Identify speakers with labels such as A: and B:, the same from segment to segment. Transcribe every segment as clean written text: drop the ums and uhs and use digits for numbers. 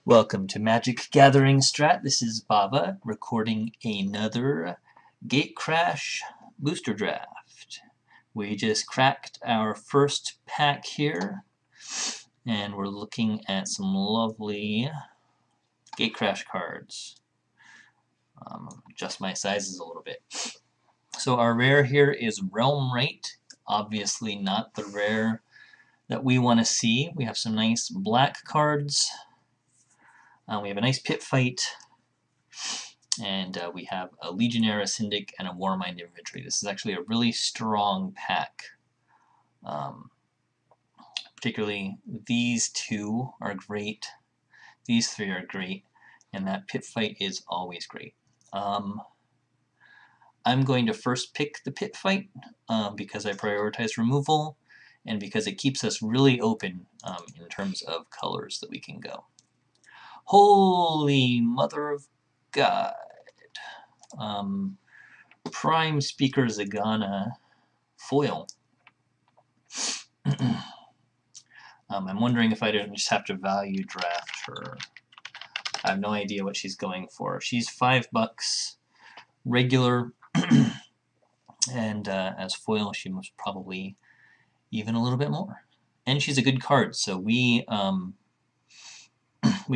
A: Welcome to Magic Gathering Strat. This is Baba recording another Gatecrash booster draft. We just cracked our first pack here, and we're looking at some lovely Gatecrash cards. Adjust my sizes a little bit. So our rare here is Realm Right. Obviously not the rare that we want to see. We have some nice black cards. We have a nice pit fight, and we have a Legionnaire, a Syndic, and a Warmind Infantry. This is actually a really strong pack. Particularly these two are great, these three are great, and that pit fight is always great. I'm going to first pick the pit fight because I prioritize removal and because it keeps us really open in terms of colors that we can go. Holy Mother of God. Prime Speaker Zegana foil. I'm wondering if I didn't just have to value draft her. I have no idea what she's going for. She's $5 regular, and as foil she was probably even a little bit more. And she's a good card, so we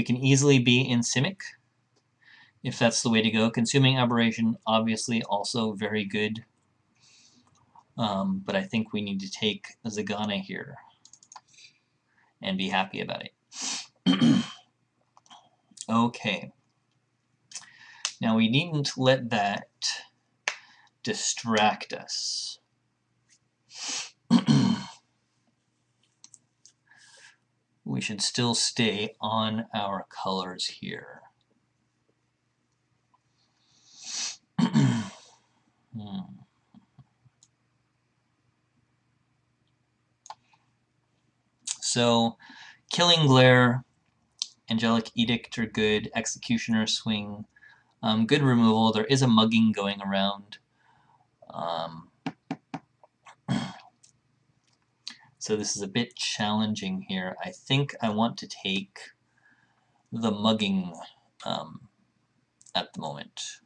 A: can easily be in Simic if that's the way to go. Consuming Aberration, obviously also very good, but I think we need to take Zegana here and be happy about it. Okay. Now we needn't let that distract us. We should still stay on our colors here. So, Killing Glare, Angelic Edict are good, Executioner Swing, good removal. There is a mugging going around. So this is a bit challenging here. I think I want to take the mugging at the moment.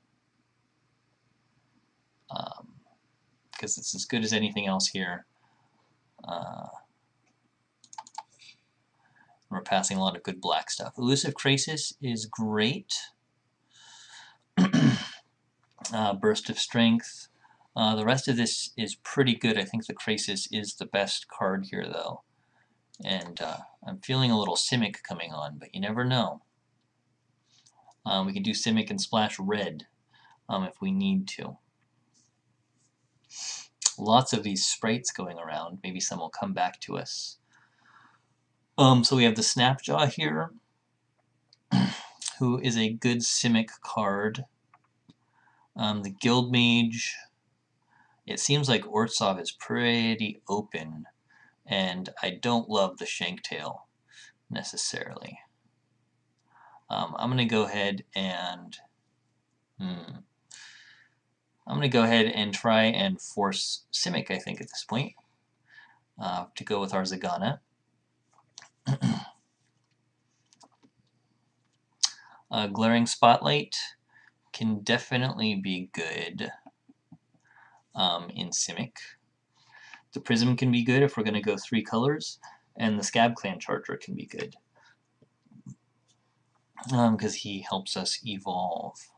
A: Because it's as good as anything else here. We're passing a lot of good black stuff. Elusive Krasis is great. Burst of Strength. The rest of this is pretty good. I think the Krasis is the best card here, though. And I'm feeling a little Simic coming on, but you never know. We can do Simic and splash red if we need to. Lots of these sprites going around. Maybe some will come back to us. So we have the Snapjaw here, who is a good Simic card. The Guildmage. It seems like Orzhov is pretty open, and I don't love the Shanktail necessarily. I'm going to go ahead and try and force Simic, I think, at this point, to go with our Zegana. Glaring Spotlight can definitely be good in Simic. The Prism can be good if we're going to go 3 colors, and the Scab Clan Charger can be good because he helps us evolve.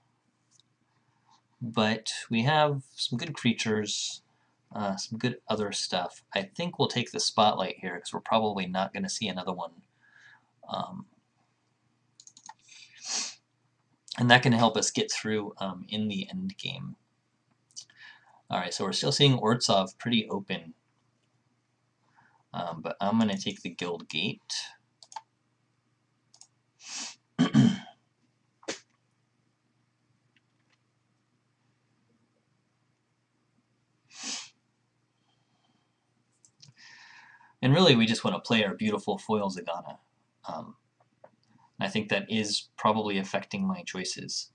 A: But we have some good creatures, some good other stuff. I think we'll take the Spotlight here because we're probably not going to see another one. And that can help us get through in the end game. Alright, so we're still seeing Orzhov pretty open. But I'm going to take the Guild Gate. And really, we just want to play our beautiful foil Zegana. I think that is probably affecting my choices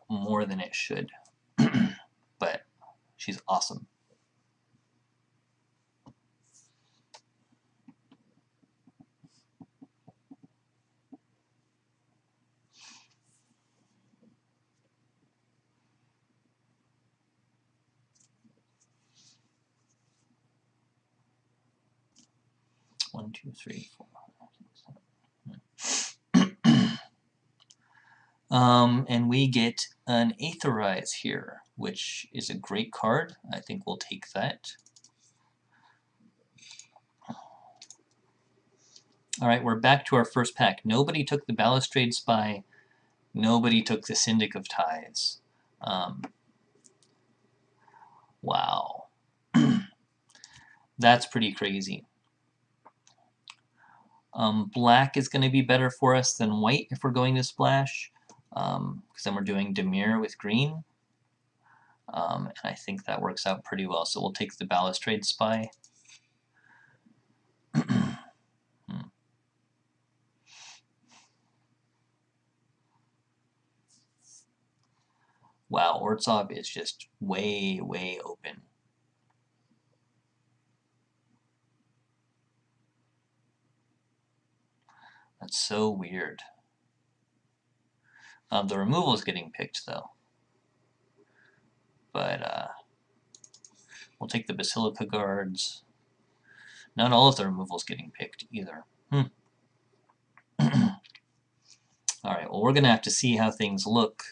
A: more than it should. But she's awesome. 1, 2, 3, 4, 5, 6, 7. And we get an Aetherize here, which is a great card. I think we'll take that. Alright, we're back to our first pack. Nobody took the Balustrade Spy. Nobody took the Syndic of Tithes. Wow. That's pretty crazy. Black is going to be better for us than white if we're going to splash, because then we're doing Dimir with green. And I think that works out pretty well. So we'll take the Balustrade Spy. Wow, Orzhov is just way, way open. That's so weird. The removal is getting picked, though. But we'll take the Basilica Guards. Not all of the removal is getting picked, either. Alright, well, we're going to have to see how things look,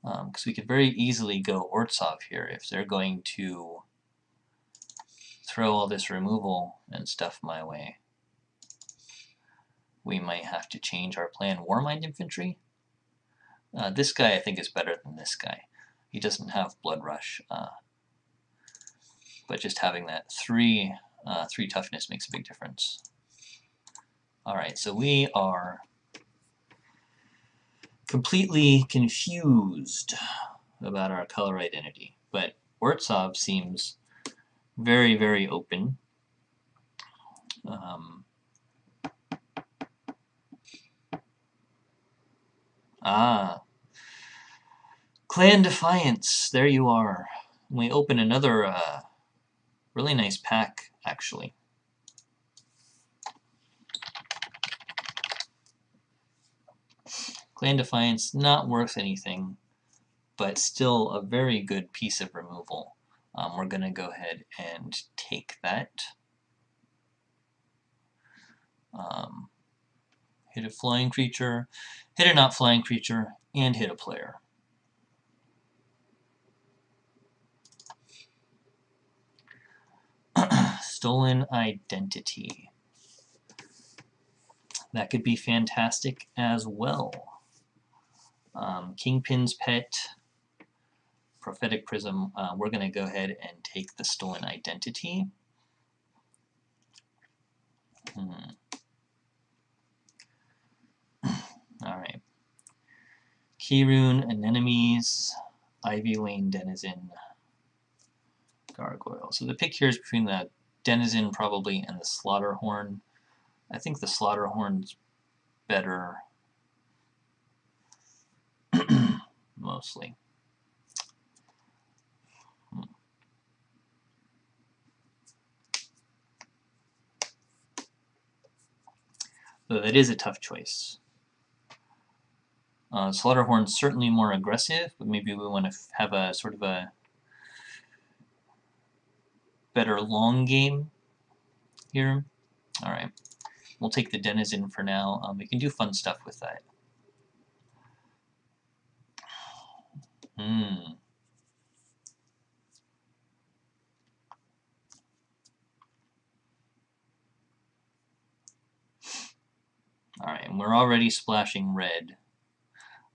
A: because we could very easily go Orzhov here if they're going to throw all this removal and stuff my way. We might have to change our plan. Warmind Infantry? This guy I think is better than this guy. He doesn't have Blood Rush, but just having that 3 toughness makes a big difference. Alright, so we are completely confused about our color identity, but Orzhov seems very, very open. Clan Defiance, there you are. We open another really nice pack, actually. Clan Defiance, not worth anything, but still a very good piece of removal. We're going to go ahead and take that. Hit a flying creature, hit a not flying creature, and hit a player. Stolen Identity. That could be fantastic as well. Kingpin's Pet, Prophetic Prism. We're going to go ahead and take the Stolen Identity. Alright. Keyrune, Anemones, Ivy Lane, Denizen, Gargoyle. So the pick here is between the Denizen probably and the Slaughterhorn. I think the Slaughterhorn's better. Mostly. So that is a tough choice. Slaughterhorn's certainly more aggressive, but maybe we want to have a sort of a better long game here. Alright, we'll take the Denizen for now. We can do fun stuff with that. Alright, and we're already splashing red.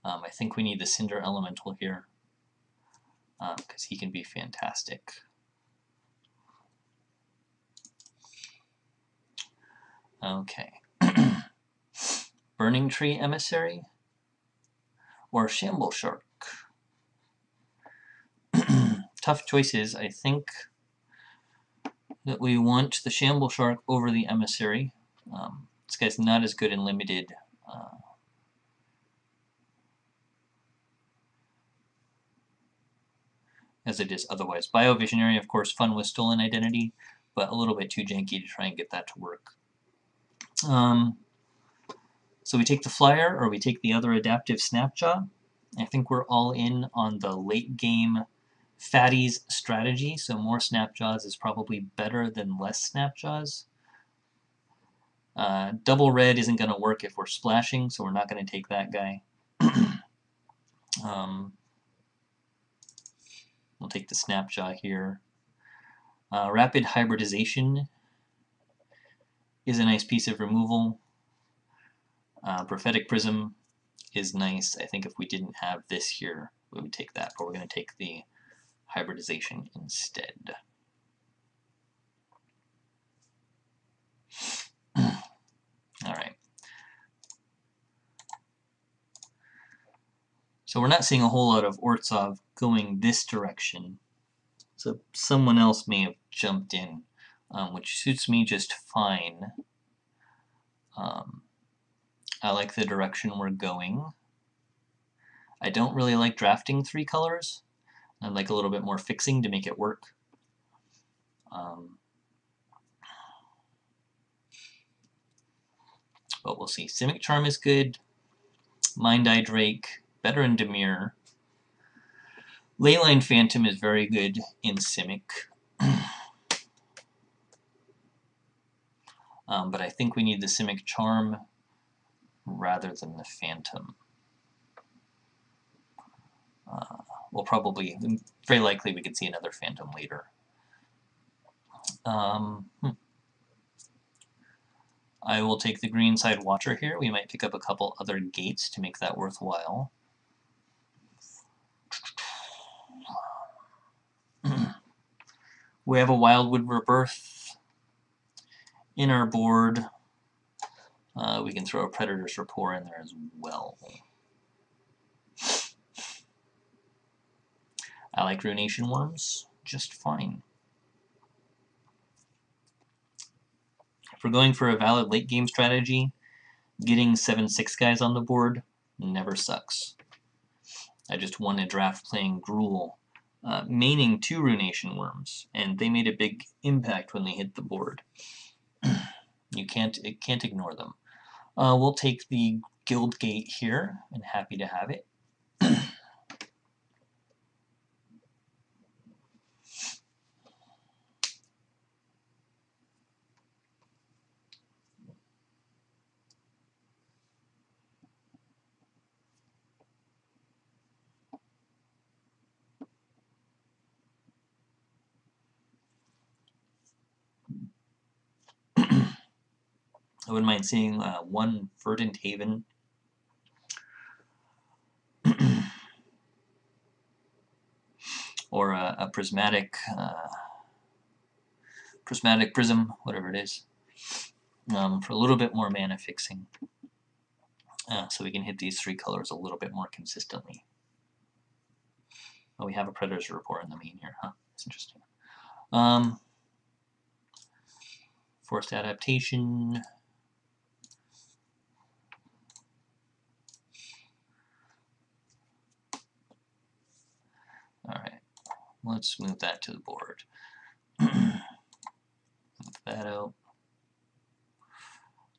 A: I think we need the Cinder Elemental here, because he can be fantastic. Okay. Burning Tree Emissary or Shamble Shark? Tough choices. I think that we want the Shamble Shark over the Emissary. This guy's not as good in limited. As it is otherwise. Biovisionary, of course, fun with Stolen Identity, but a little bit too janky to try and get that to work. So we take the Flyer, or we take the other adaptive Snapjaw. I think we're all in on the late game Fatties strategy, so more Snapjaws is probably better than less Snapjaws. Double red isn't going to work if we're splashing, so we're not going to take that guy. We'll take the Snapjaw here. Rapid Hybridization is a nice piece of removal. Prophetic Prism is nice. I think if we didn't have this here, we would take that, but we're going to take the Hybridization instead. Alright. So we're not seeing a whole lot of Ortsov going this direction. So someone else may have jumped in, which suits me just fine. I like the direction we're going. I don't really like drafting 3 colors. I'd like a little bit more fixing to make it work. But we'll see. Simic Charm is good. Mind Eye Drake, better in Dimir. Leyline Phantom is very good in Simic. But I think we need the Simic Charm rather than the Phantom. We'll probably, very likely we could see another Phantom later. I will take the Greenside Watcher here. We might pick up a couple other gates to make that worthwhile. We have a Wildwood Rebirth in our board. We can throw a Predator's Rapport in there as well. I like Runation Worms just fine. If we're going for a valid late game strategy, getting 7/6 guys on the board never sucks. I just won a draft playing Gruul, maining 2 Runation Worms, and they made a big impact when they hit the board. You can't ignore them. We'll take the Guild Gate here, and happy to have it. I wouldn't mind seeing 1 Verdant Haven. Or a prismatic prism, whatever it is, for a little bit more mana fixing, so we can hit these 3 colors a little bit more consistently. Oh, we have a Predator's Rapport in the main here, huh? That's interesting. Forced Adaptation. Alright, let's move that to the board. Move that out.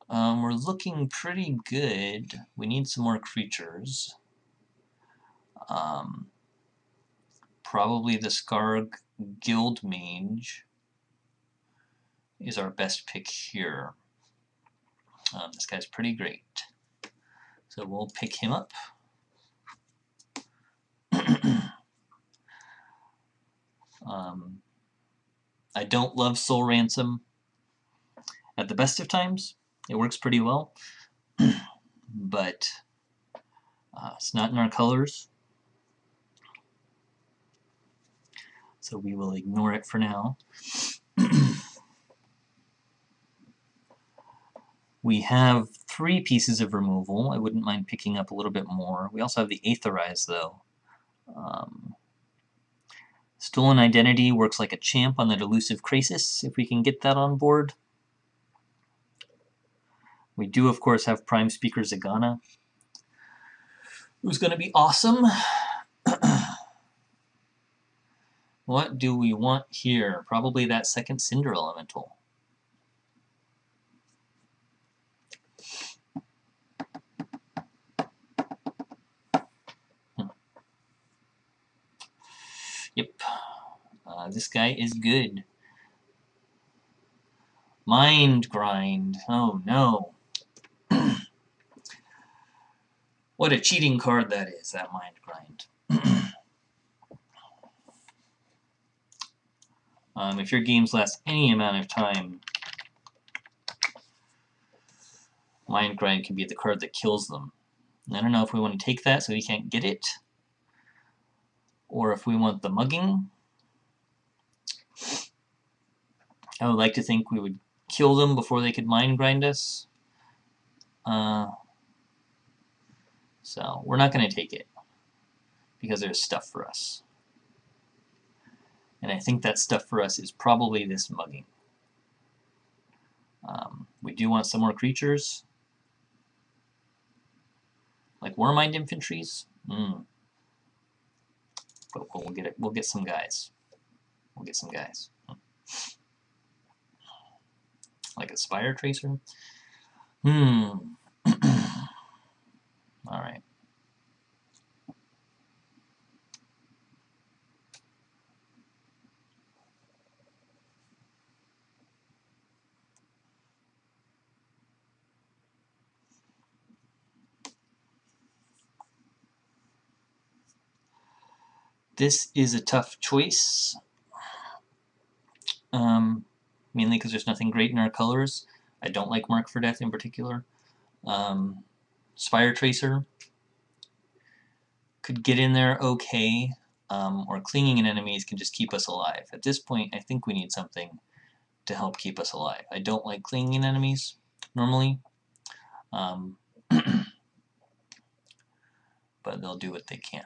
A: We're looking pretty good. We need some more creatures. Probably the Skarg Guild Mage is our best pick here. This guy's pretty great. So we'll pick him up. I don't love Soul Ransom. At the best of times, it works pretty well. But it's not in our colors. So we will ignore it for now. We have 3 pieces of removal. I wouldn't mind picking up a little bit more. We also have the Aetherize, though. Stolen Identity works like a champ on that elusive Krasis, if we can get that on board. We do, of course, have Prime Speaker Zagana, who's going to be awesome. What do we want here? Probably that second Cinder Elemental. Yep. This guy is good. Mind Grind. Oh no. What a cheating card that is, that Mind Grind. If your games last any amount of time, Mind Grind can be the card that kills them. I don't know if we want to take that so he can't get it, or if we want the mugging. I would like to think we would kill them before they could Mind Grind us. So we're not going to take it, because there's stuff for us. And I think that stuff for us is probably this mugging. We do want some more creatures, like Warmind Infantries. But we'll get it. We'll get some guys. We'll get some guys. Like a Spire Tracer. All right. This is a tough choice, mainly because there's nothing great in our colors. I don't like Mark for Death in particular. Spire Tracer could get in there okay, or clinging in enemies can just keep us alive. At this point, I think we need something to help keep us alive. I don't like clinging in enemies normally, but they'll do what they can.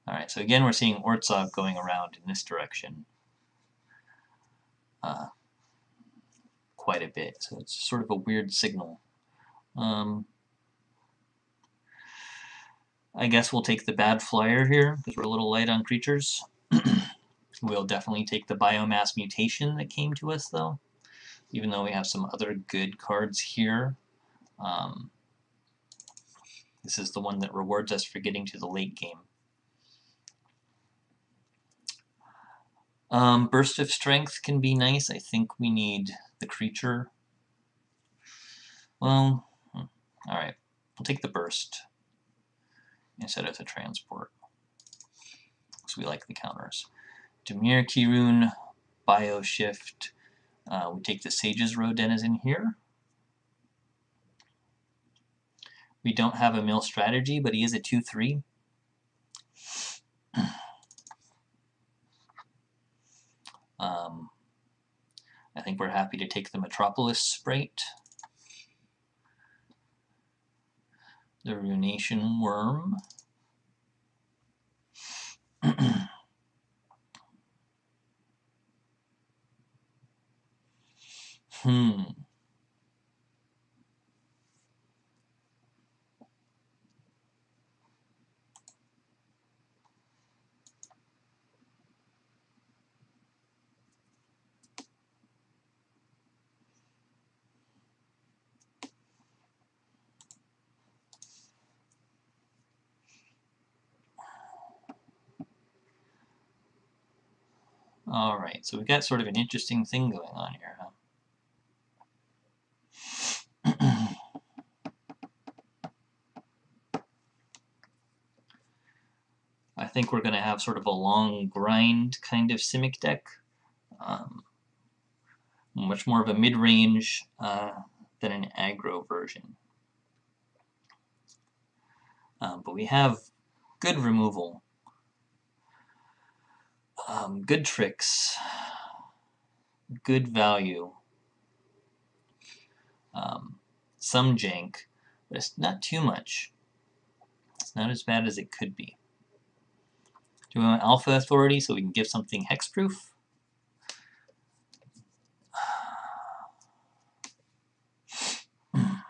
A: Alright, so again we're seeing Orzhov going around in this direction quite a bit, so it's sort of a weird signal. I guess we'll take the bad flyer here, because we're a little light on creatures. We'll definitely take the Biomass Mutation that came to us, though, even though we have some other good cards here. This is the one that rewards us for getting to the late game. Burst of Strength can be nice. I think we need the creature. Well, alright. We'll take the Burst instead of the Transport, because we like the counters. Dimir Kirun, Bioshift. We take the Sage's Row Denizen here. We don't have a mill strategy, but he is a 2/3. I think we're happy to take the Metropolis Sprite. The Runation Worm. Alright, so we've got sort of an interesting thing going on here, huh? I think we're going to have sort of a long grind kind of Simic deck. Much more of a mid-range than an aggro version. But we have good removal. Good tricks. Good value. Some jank, but it's not too much. It's not as bad as it could be. Do we want Alpha Authority so we can give something hexproof? And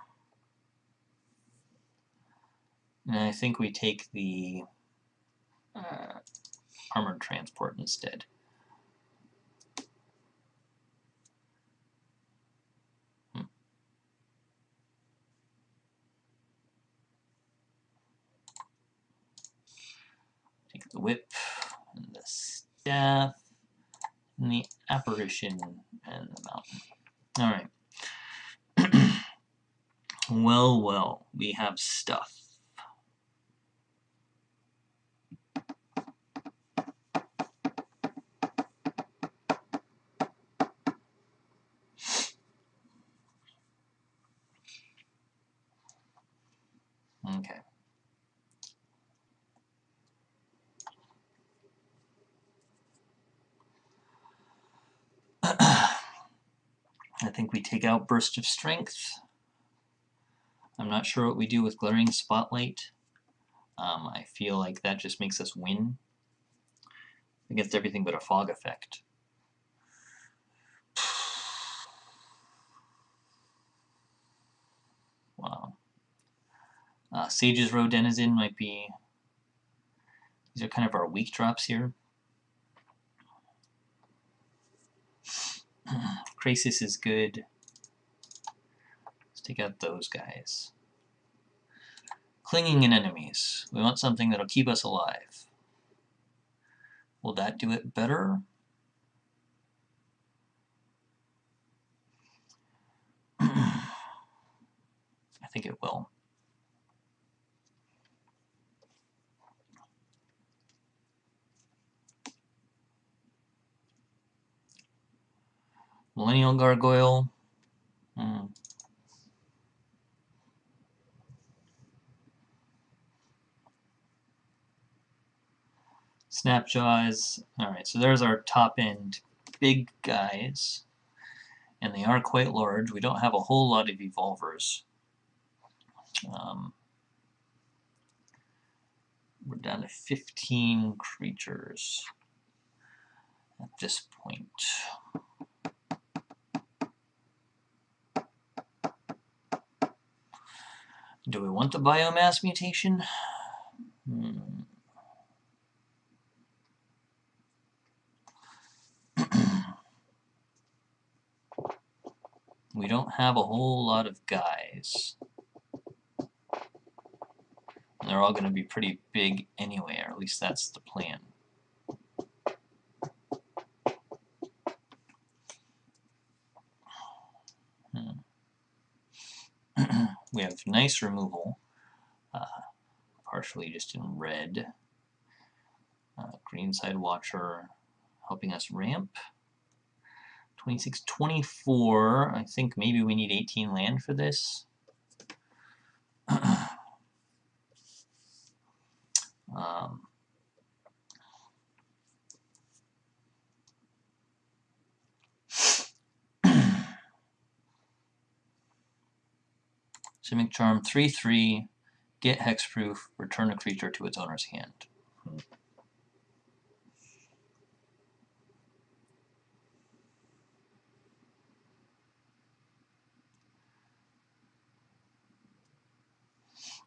A: I think we take the Armored Transport instead. Take the Whip and the Staff. and the apparition and the mountain. Alright. Well, well, we have stuff. Okay. I think we take out Burst of Strength. I'm not sure what we do with Glaring Spotlight. I feel like that just makes us win against everything but a fog effect. Wow. Sage's Row Denizen might be... These are kind of our weak drops here. Krasis is good. Let's take out those guys. Clinging in enemies. We want something that'll keep us alive. Will that do it better? I think it will. Millennial Gargoyle. Snapjaws. Alright, so there's our top end big guys. And they are quite large. We don't have a whole lot of evolvers. We're down to 15 creatures at this point. Do we want the biomass mutation? We don't have a whole lot of guys. And they're all going to be pretty big anyway, or at least that's the plan. We have nice removal, partially just in red. Greenside Watcher helping us ramp. 26, 24. I think maybe we need 18 land for this. Simic Charm, 3/3, get hexproof, return a creature to its owner's hand.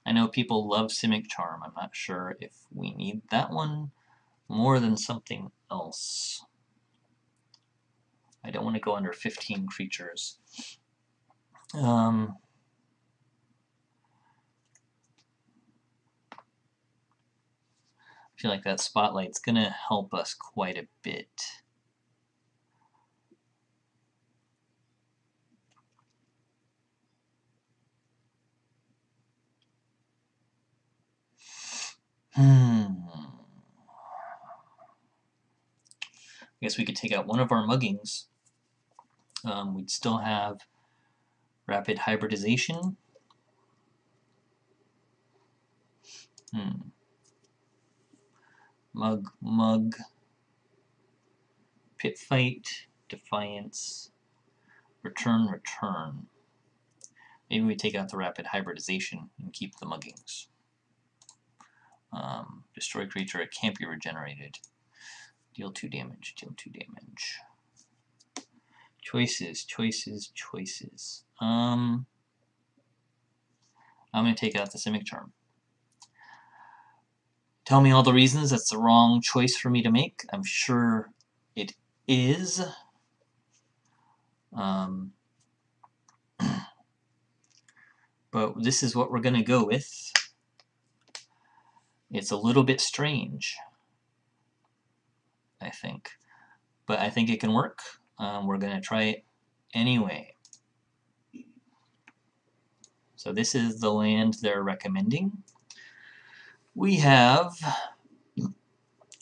A: I know people love Simic Charm. I'm not sure if we need that one more than something else. I don't want to go under 15 creatures. I feel like that Spotlight's going to help us quite a bit. I guess we could take out one of our Muggings. We'd still have Rapid Hybridization. Mug. Pit Fight, Defiance, Return. Maybe we take out the Rapid Hybridization and keep the Muggings. Destroy creature, it can't be regenerated. Deal 2 damage, Choices. I'm going to take out the Simic Charm. Tell me all the reasons that's the wrong choice for me to make. I'm sure it is. But this is what we're going to go with. It's a little bit strange, I think. but I think it can work. We're going to try it anyway. So this is the land they're recommending. We have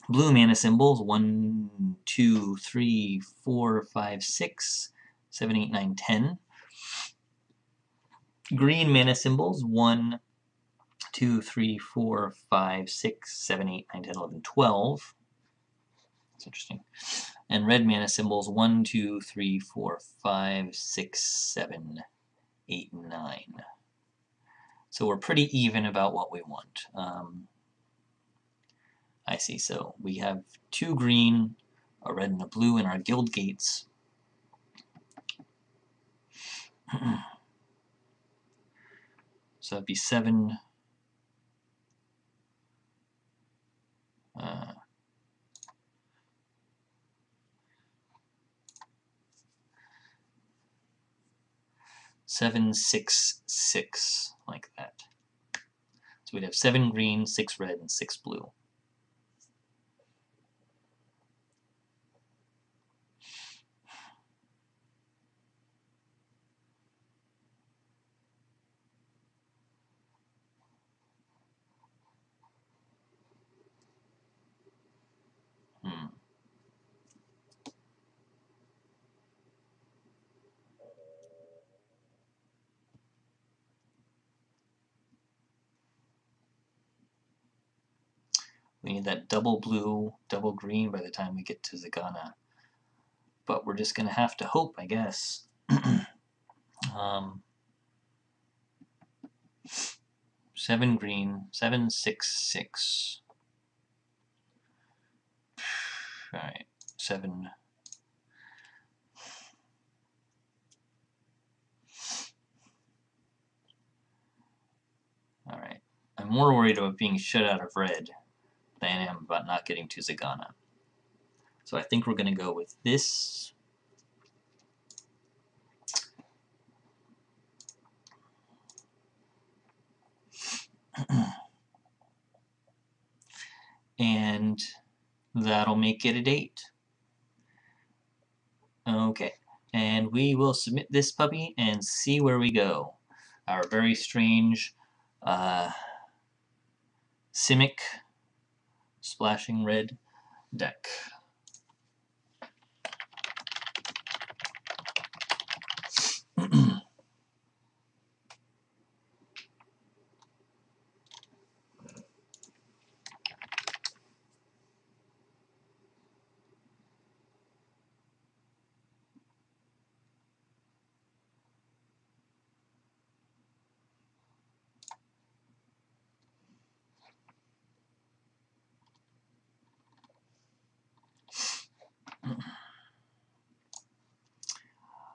A: blue mana symbols 1, 2, 3, 4, 5, 6, 7, 8, 9, 10. Green mana symbols 1, 2, 3, 4, 5, 6, 7, 8, 9, 10, 11, 12. That's interesting. And red mana symbols 1, 2, 3, 4, 5, 6, 7, 8, 9. So we're pretty even about what we want. I see. So we have 2 green, a red and a blue in our guild gates. So that'd be 7. 7, 6, 6, like that. So we'd have 7 green, 6 red, and 6 blue. We need that double blue, double green by the time we get to Zegana. But we're just going to have to hope, I guess. 7 green, 7, 6, 6. Alright, 7. Alright. I'm more worried about being shut out of red than I am about not getting to Zegana. So I think we're going to go with this. And that'll make it a date. Okay, and we will submit this puppy and see where we go. Our very strange Simic splashing red deck.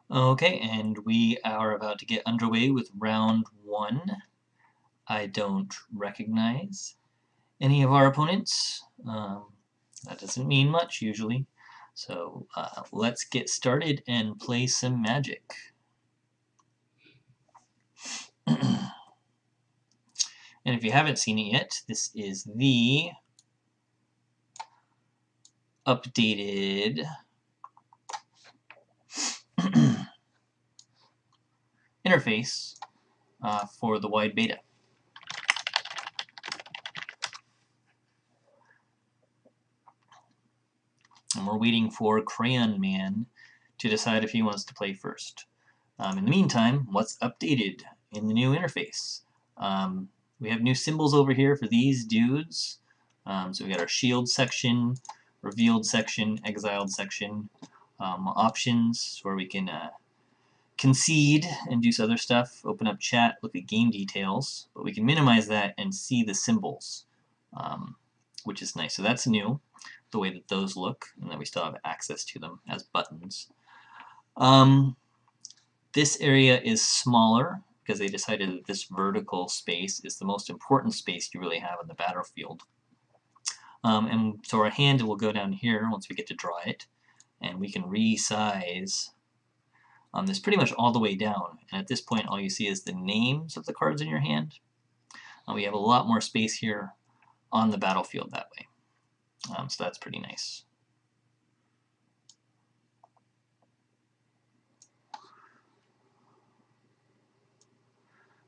A: Okay, and we are about to get underway with round 1. I don't recognize any of our opponents. That doesn't mean much usually. So let's get started and play some Magic. And if you haven't seen it yet, this is the updated interface for the wide beta. And we're waiting for Crayon Man to decide if he wants to play first. In the meantime, what's updated in the new interface? We have new symbols over here for these dudes. So we got our shield section, revealed section, exiled section, options where we can concede and do some other stuff, open up chat, look at game details, but we can minimize that and see the symbols, which is nice. So that's new, the way that those look, and that we still have access to them as buttons. This area is smaller because they decided that this vertical space is the most important space you really have on the battlefield. And so our hand will go down here once we get to draw it, and we can resize this pretty much all the way down. And at this point, all you see is the names of the cards in your hand. We have a lot more space here on the battlefield that way. So that's pretty nice.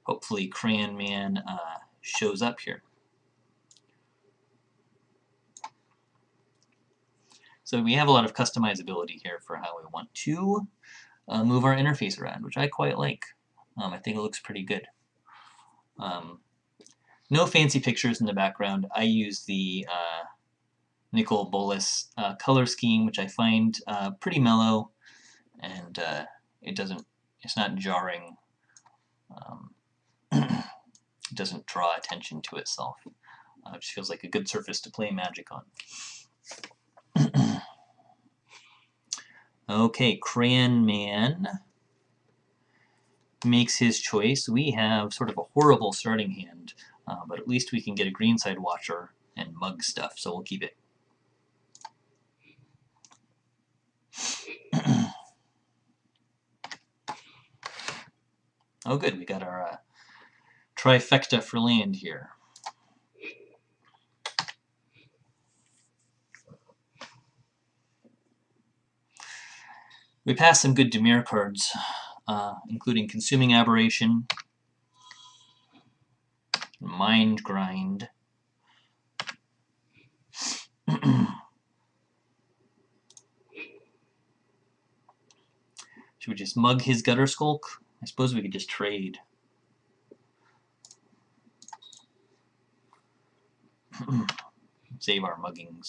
A: hopefully Crayon Man shows up here. So we have a lot of customizability here for how we want to move our interface around, which I quite like. I think it looks pretty good. No fancy pictures in the background. I use the Nicol Bolas color scheme, which I find pretty mellow, and it's not jarring. It doesn't draw attention to itself. It just feels like a good surface to play Magic on. Okay, Crayon Man makes his choice. We have sort of a horrible starting hand, but at least we can get a Greenside Watcher and mug stuff, so we'll keep it. Oh good, we got our trifecta for land here. We passed some good Dimir cards, including Consuming Aberration, Mind Grind. Should we just mug his Gutter Skulk? I suppose we could just trade. Save our muggings.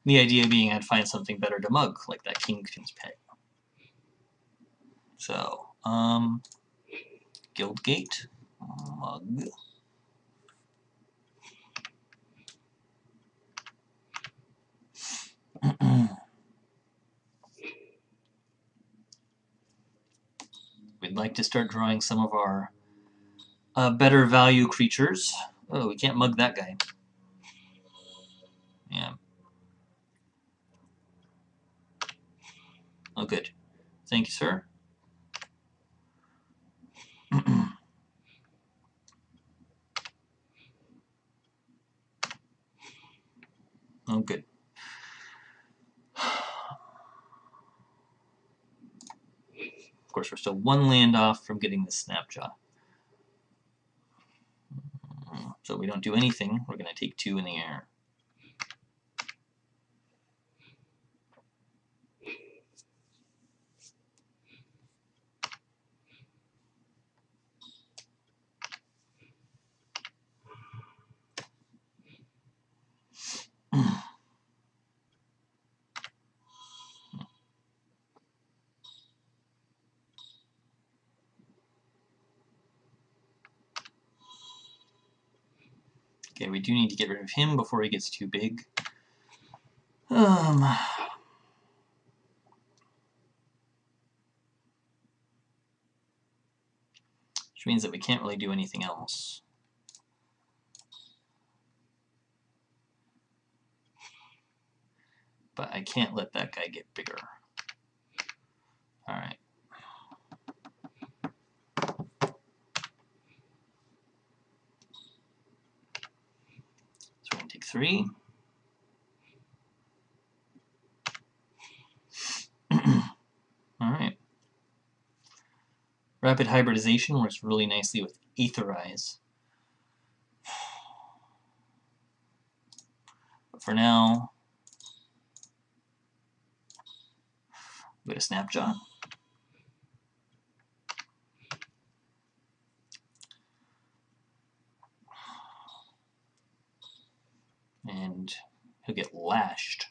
A: The idea being I'd find something better to mug, like that Kingpin's Pet. So, Guildgate, mug. We'd like to start drawing some of our better value creatures. Oh, we can't mug that guy. Yeah. Oh, good. Thank you, sir. Oh, good. Of course, we're still one land off from getting the Snapjaw. So we don't do anything. We're going to take 2 in the air. Okay, we do need to get rid of him before he gets too big. Which means that we can't really do anything else. But I can't let that guy get bigger. Alright. So we're going to take 3. Alright. Rapid Hybridization works really nicely with Aetherize. But for now, go to Snapjaw. And he'll get lashed.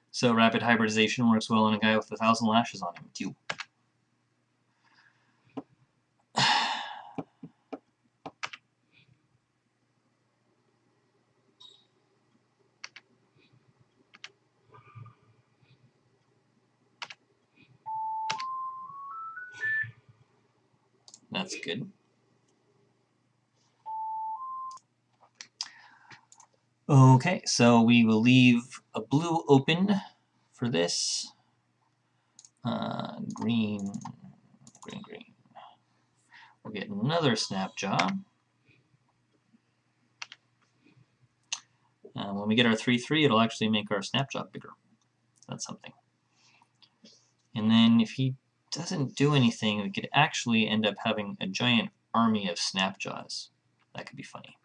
A: So Rapid Hybridization works well on a guy with 1,000 lashes on him, too. That's good. Okay, so we will leave a blue open for this. Green, green, green. We'll get another Snapjaw. When we get our 3/3, it'll actually make our Snapjaw bigger. That's something. And then if he doesn't do anything, we could actually end up having a giant army of Snapjaws. That could be funny.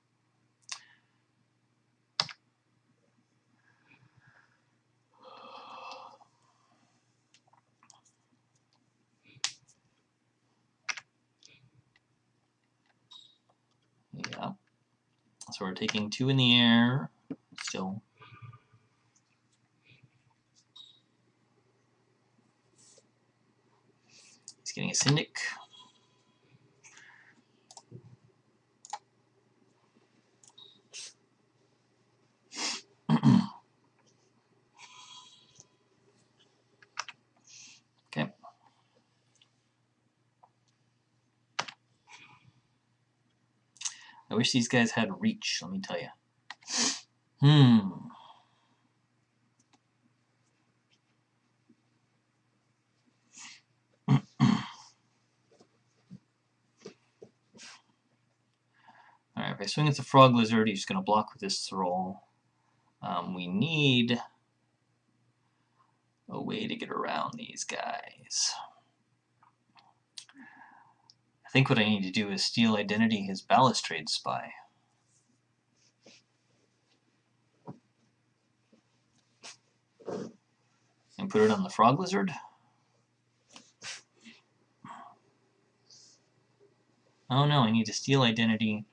A: Yeah. So we're taking 2 in the air. Still. He's getting a Syndic. Okay. I wish these guys had reach, let me tell you. Alright, if I swing at the Frog Lizard, he's going to block with his Throll. We need a way to get around these guys. I think what I need to do is steal Identity his Balustrade Spy. And put it on the Frog Lizard. Oh no, I need to steal Identity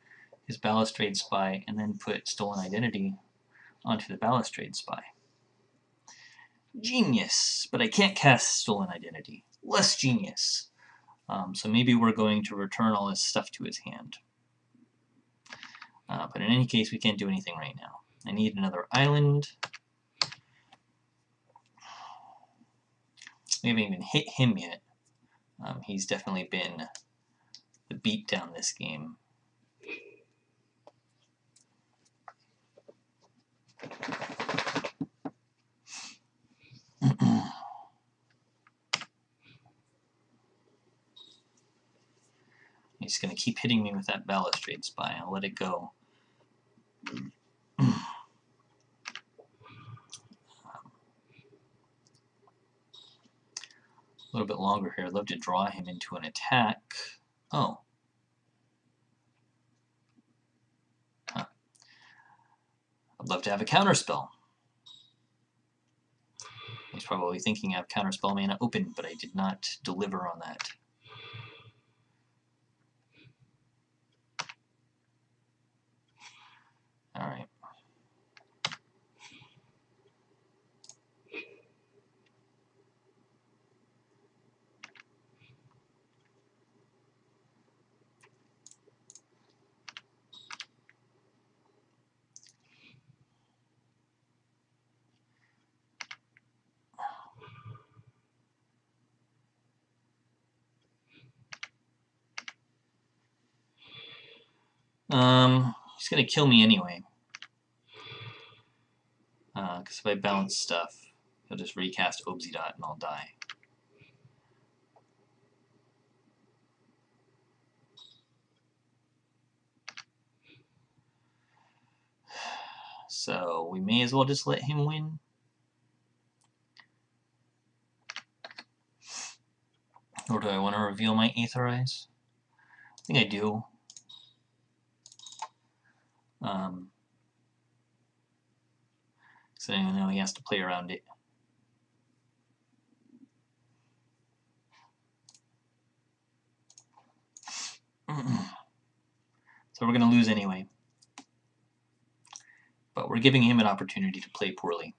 A: his Balustrade Spy and then put Stolen Identity onto the Balustrade Spy. Genius! But I can't cast Stolen Identity. Less genius. So maybe we're going to return all his stuff to his hand. But in any case, we can't do anything right now. I need another island. We haven't even hit him yet. He's definitely been the beatdown this game. He's going to keep hitting me with that Balustrade Spy. I'll let it go. A little bit longer here. I'd love to draw him into an attack. Oh. Huh. I'd love to have a counterspell. He's probably thinking I have counterspell mana open, but I did not deliver on that. Alright. He's gonna kill me anyway. Because if I bounce stuff, he'll just recast Obsidian and I'll die. So we may as well just let him win. Or do I want to reveal my Aetherize? I think I do. So now he has to play around it. So we're going to lose anyway. But we're giving him an opportunity to play poorly.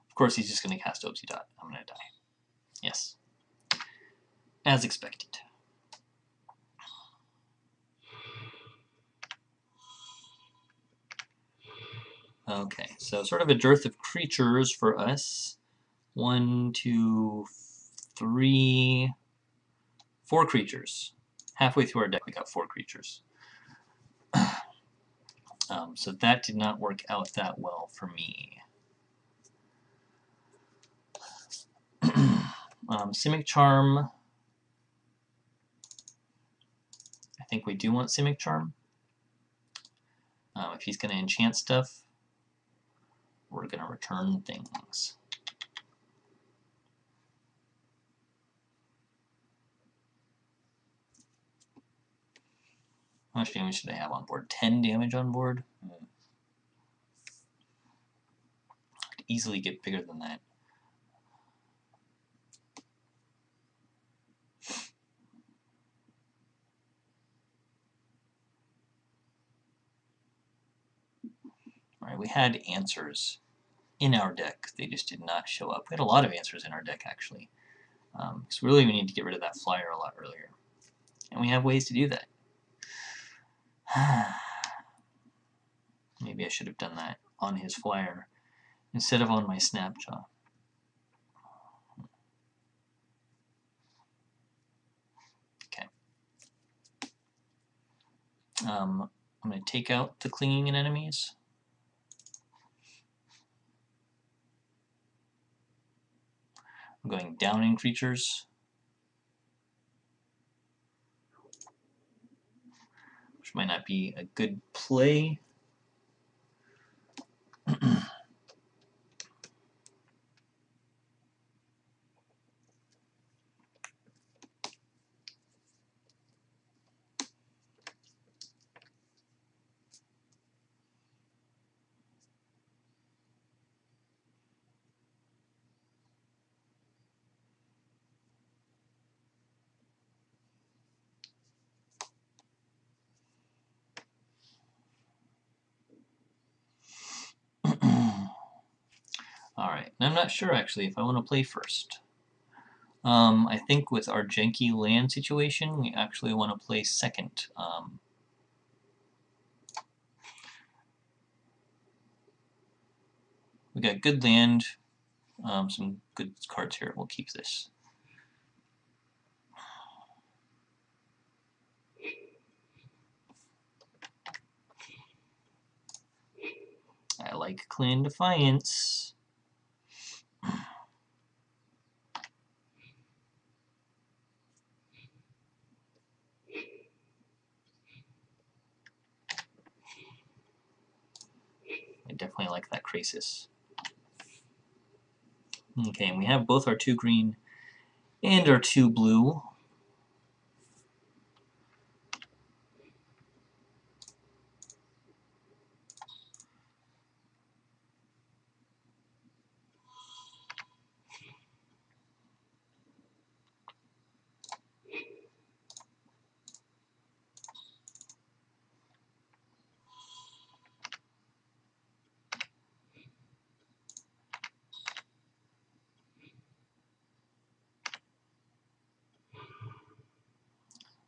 A: Of course, he's just going to cast Obsidian. I'm going to die. Yes. As expected. Okay, so sort of a dearth of creatures for us. 1, 2, 3, 4 creatures. Halfway through our deck, we got 4 creatures. So that did not work out that well for me. Simic Charm. I think we do want Simic Charm. If he's going to enchant stuff, we're going to return things. How much damage should I have on board? 10 damage on board? I'd easily get bigger than that. Alright, we had answers in our deck. They just did not show up. We had a lot of answers in our deck, actually. Because really we need to get rid of that flyer a lot earlier. And we have ways to do that. Maybe I should have done that on his flyer instead of on my Snapjaw. Okay. I'm going to take out the clinging in enemies. I'm going down in creatures. Which might not be a good play. Alright, I'm not sure actually if I want to play first. I think with our janky land situation, we actually want to play second. We got good land, some good cards here. We'll keep this. I like Clan Defiance. I definitely like that Krasis. Okay, and we have both our 2 green and our 2 blue.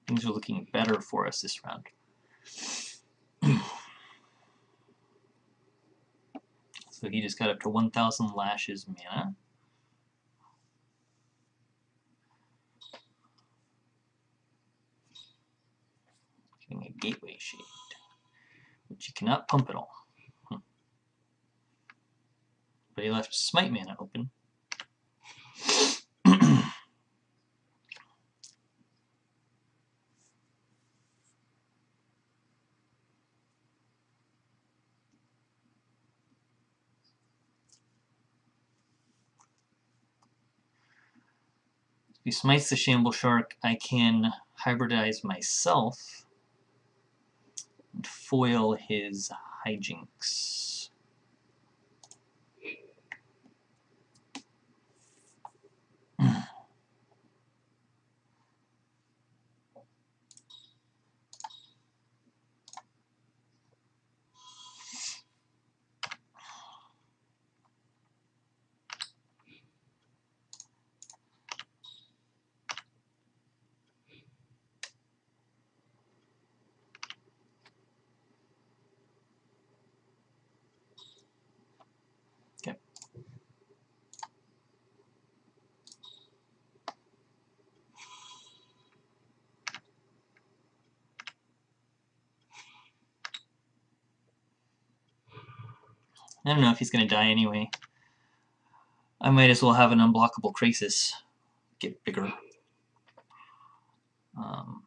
A: Things are looking better for us this round. So he just got up to 1,000 lashes mana. Getting a Gateway Shade, which you cannot pump at all. But he left Smite mana open. If he smites the Shamble Shark, I can hybridize myself and foil his hijinks. I don't know if he's going to die anyway. I might as well have an unblockable Krasis. Get bigger. I'm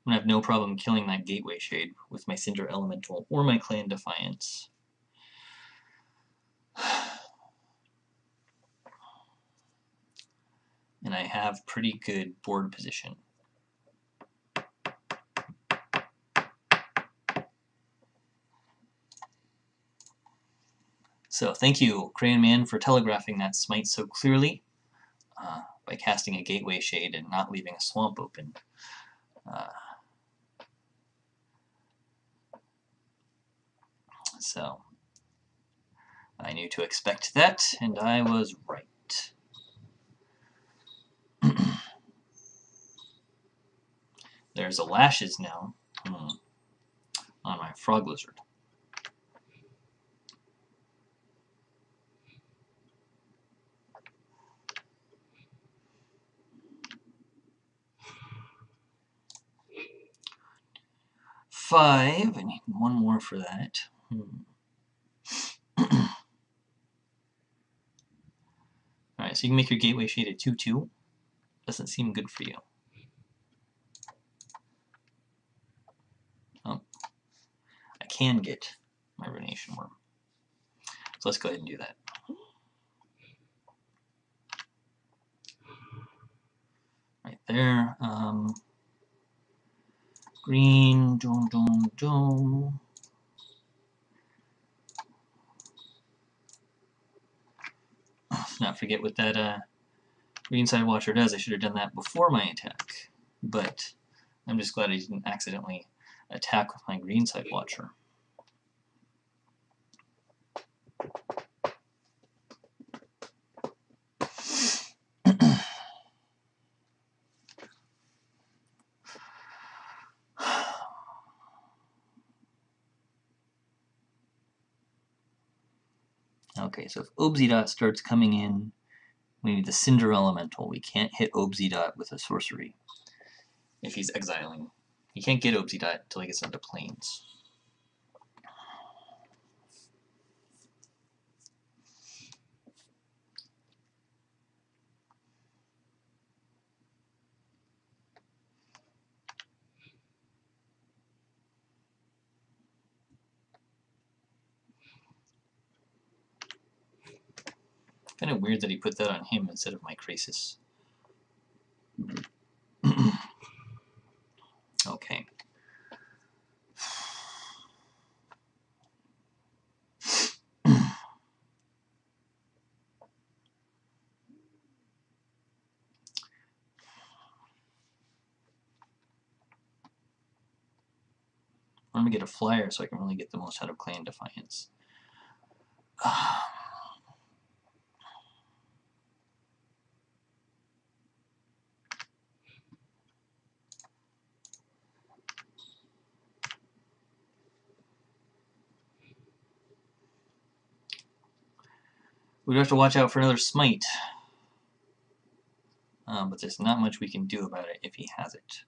A: going to have no problem killing that Gateway Shade with my Cinder Elemental or my Clan Defiance. And I have pretty good board position. So thank you, Crayon Man, for telegraphing that smite so clearly by casting a Gateway Shade and not leaving a swamp open. So I knew to expect that, and I was right. There's a Lashes now on my Frog Lizard. Five. I need one more for that. Alright, so you can make your Gateway Shade a 2/2. Doesn't seem good for you. Oh. I can get my Ruination Worm. So let's go ahead and do that. Right there. Green. Let's not forget what that Green Side Watcher does. I should have done that before my attack. But I'm just glad I didn't accidentally attack with my Green Side Watcher. Okay, so if Obsidian starts coming in, we need the Cinder Elemental. We can't hit Obsidian with a sorcery if he's exiling. He can't get Obsidian until he gets into Plains. Kind of weird that he put that on him instead of my Krasis. Okay. I'm going to get a flyer so I can really get the most out of Clan Defiance. We'd have to watch out for another Smite. But there's not much we can do about it if he has it.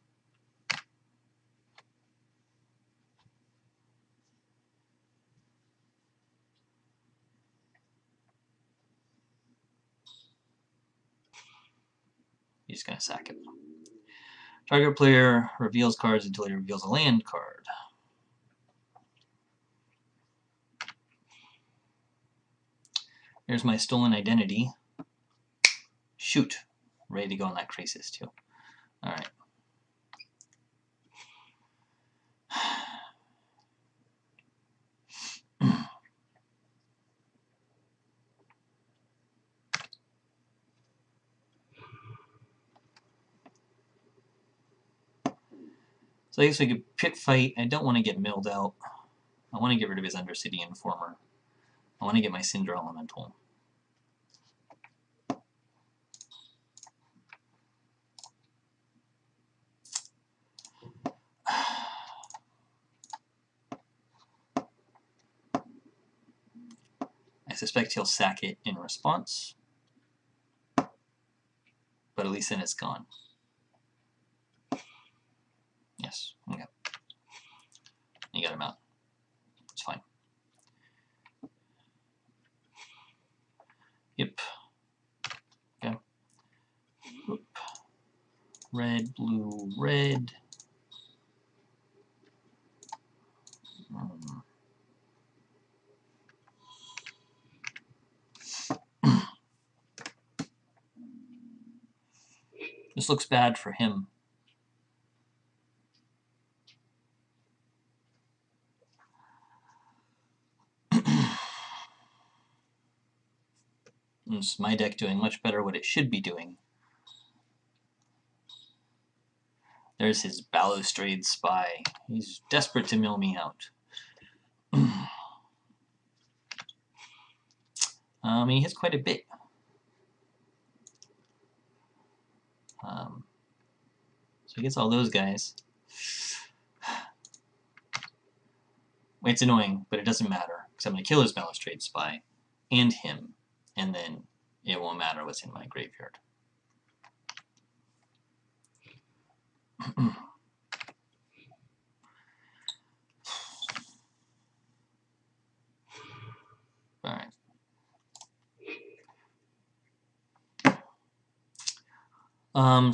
A: He's just going to sack it. Target player reveals cards until he reveals a land card. Here's my Stolen Identity. Shoot. Ready to go on that Krasis too. Alright. So I guess we could Pit Fight. I don't want to get milled out. I want to get rid of his Undercity Informer. I want to get my Cinder Elemental. I suspect he'll sack it in response. But at least then it's gone. Yes, okay. You got him out. It's fine. Red, blue, red. This looks bad for him. This is my deck doing much better what it should be doing. There's his Balustrade Spy. He's desperate to mill me out. He has quite a bit. So he gets all those guys. It's annoying, but it doesn't matter, because I'm going to kill his Balustrade Spy and him, and then it won't matter what's in my graveyard. Alright.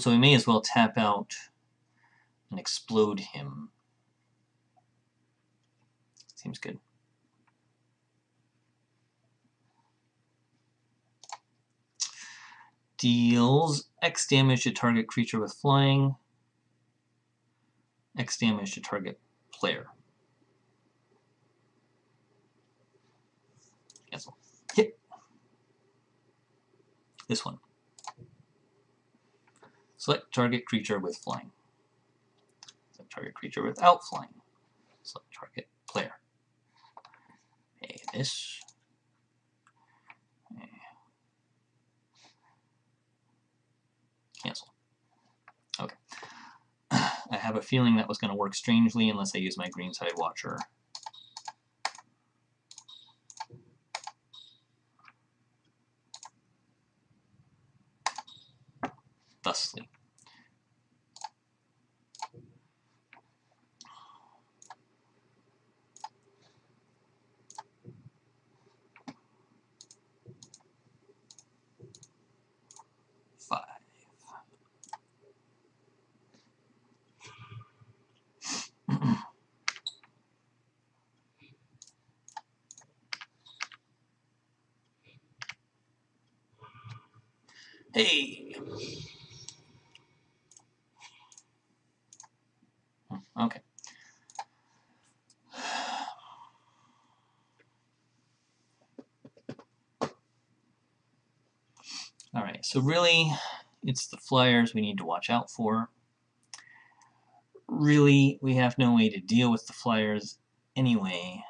A: So we may as well tap out and explode him. Seems good. Deals X damage to target creature with flying, X damage to target player. Cancel. Hit. This one. Select target creature with flying. Select target creature without flying. Select target player. Hey, this. Hey. Cancel. Okay. I have a feeling that was going to work strangely unless I use my Greenside Watcher. Thusly. Hey! Okay. Alright, so really, it's the flyers we need to watch out for. Really, we have no way to deal with the flyers anyway.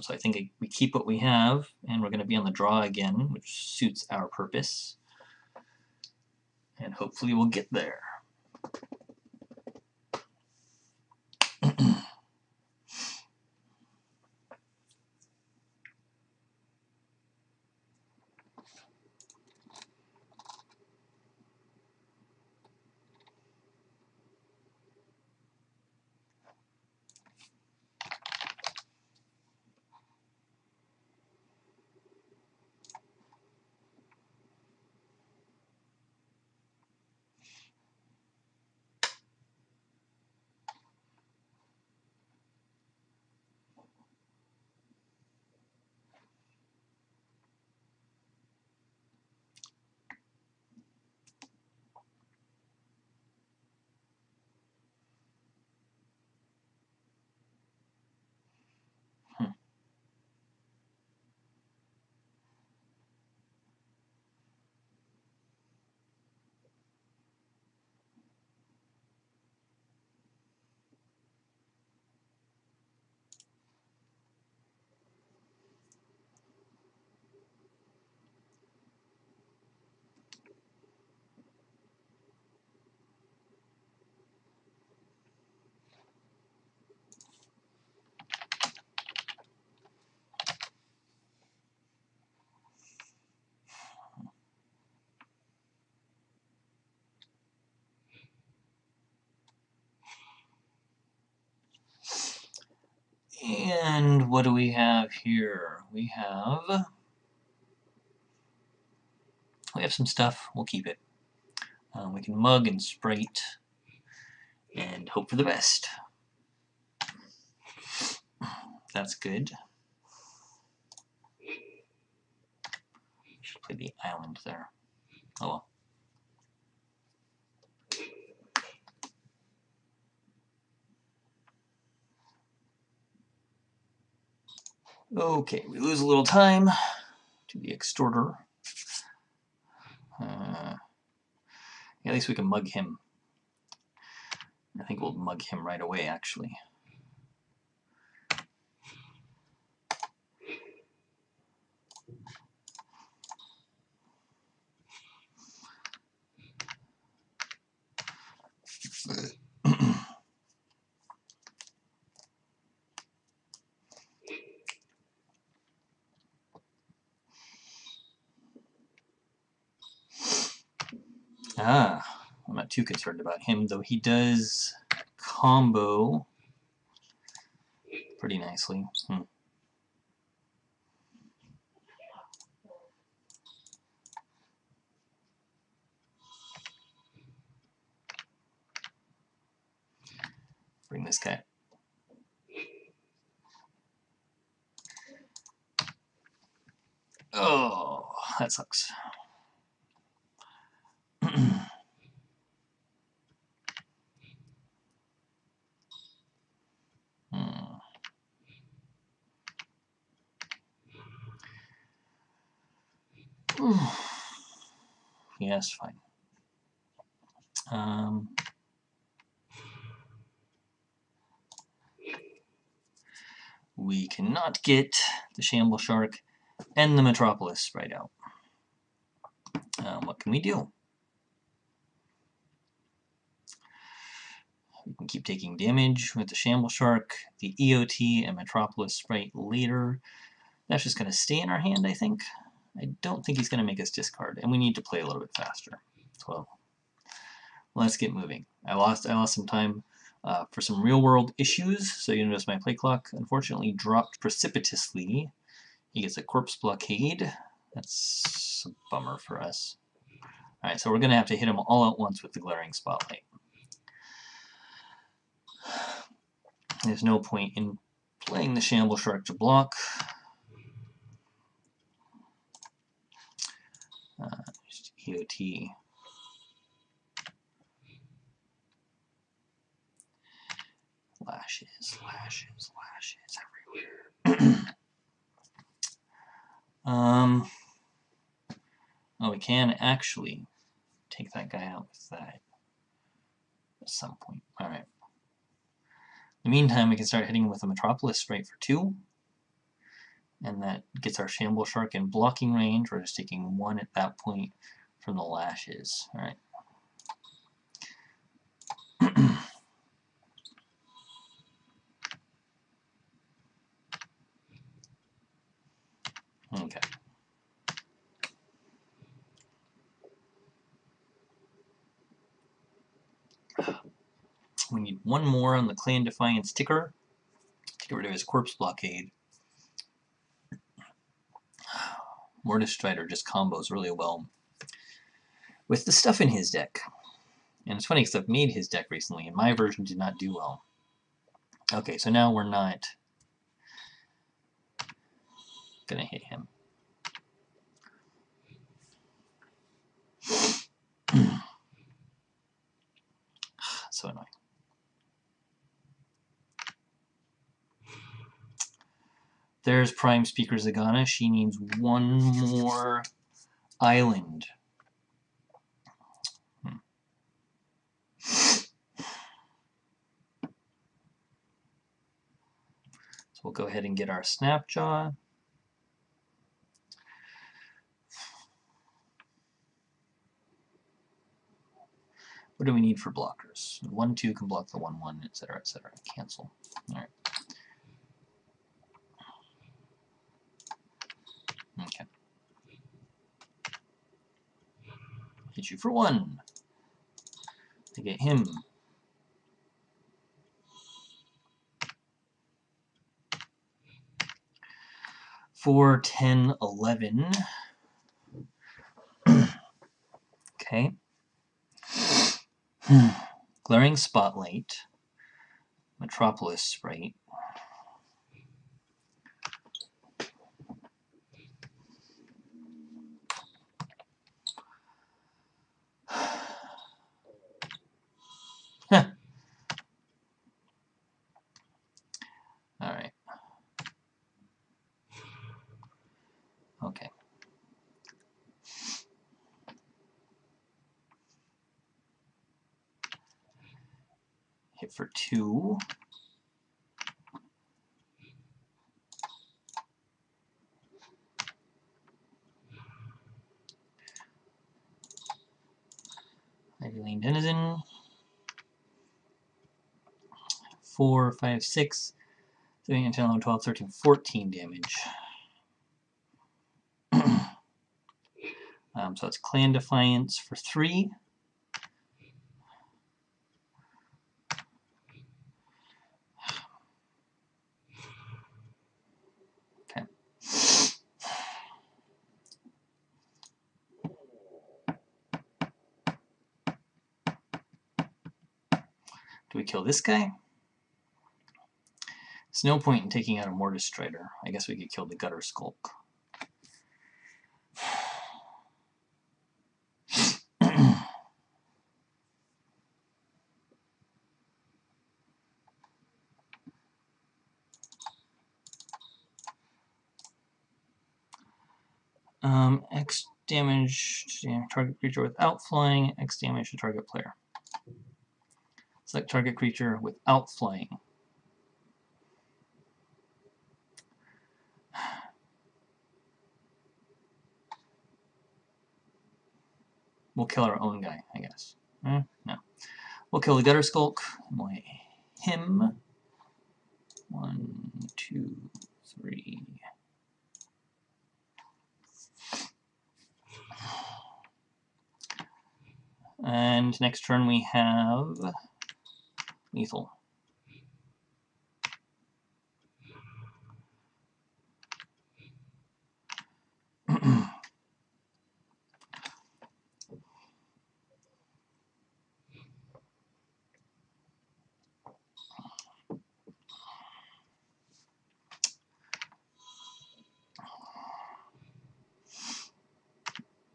A: So I think we keep what we have, and we're going to be on the draw again, which suits our purpose. And hopefully we'll get there. And what do we have here? We have some stuff. We'll keep it. We can mug and sprite and hope for the best. That's good. Should play the island there. Oh well. Okay, we lose a little time to the extorter. Yeah, at least we can mug him. I think we'll mug him right away, actually. I'm not too concerned about him, though he does combo pretty nicely. Bring this guy. Oh, that sucks. Yes, fine. We cannot get the Shamble Shark and the Metropolis right out. What can we do? We can keep taking damage with the Shamble Shark, the EOT, and Metropolis Sprite later. That's just going to stay in our hand, I think. I don't think he's going to make us discard, and we need to play a little bit faster. So let's get moving. I lost some time for some real-world issues, so you notice my play clock unfortunately dropped precipitously. He gets a Corpse Blockade. That's a bummer for us. Alright, so we're going to have to hit him all at once with the Glaring Spotlight. There's no point in playing the Shamble Shark to block. Just EOT. Lashes, lashes, lashes everywhere. Oh, we can actually take that guy out with that at some point. Alright. In the meantime, we can start hitting him with a Metropolis Sprite for 2. And that gets our Shamble Shark in blocking range. We're just taking 1 at that point from the lashes. Alright. Okay. We need 1 more on the Clan Defiance ticker to get rid of his Corpse Blockade. Mortis Strider just combos really well with the stuff in his deck. And it's funny because I've made his deck recently, and my version did not do well. Okay, so now we're not going to hit him. So annoying. There's Prime Speaker Zagana. She needs 1 more island. So we'll go ahead and get our Snapjaw. What do we need for blockers? 1/2 can block the 1/1, etc., etc. Cancel. All right. Okay. Hit you for 1 to get him. 4, 10, 11. Okay. Glaring Spotlight. Metropolis Sprite. Alright. Okay. Hit for 2. Ivy Lane Denizen. 4, 5, 6. 7, 10, 11, 12, 13, 14 damage. So it's Clan Defiance for 3. Okay. Do we kill this guy? There's no point in taking out a Mortis Strider. I guess we could kill the Gutter Skulk. X damage to target creature without flying, X damage to target player. Select target creature without flying. We'll kill our own guy, I guess. No. We'll kill the Gutter Skulk. Him. 1, 2, 3. And next turn we have lethal.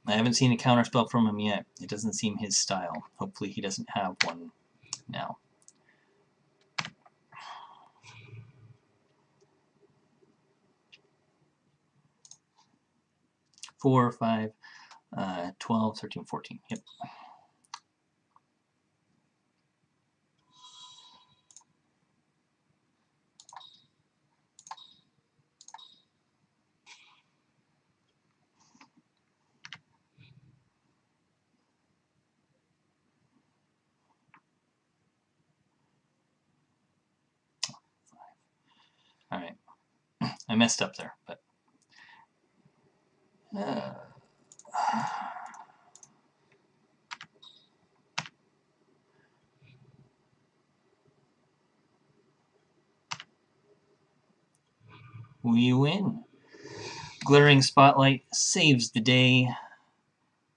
A: I haven't seen a counterspell from him yet. It doesn't seem his style. Hopefully he doesn't have one now. Four, 5, 12, 13, 14. Yep. Alright. I messed up there, but... we win. Glaring Spotlight saves the day,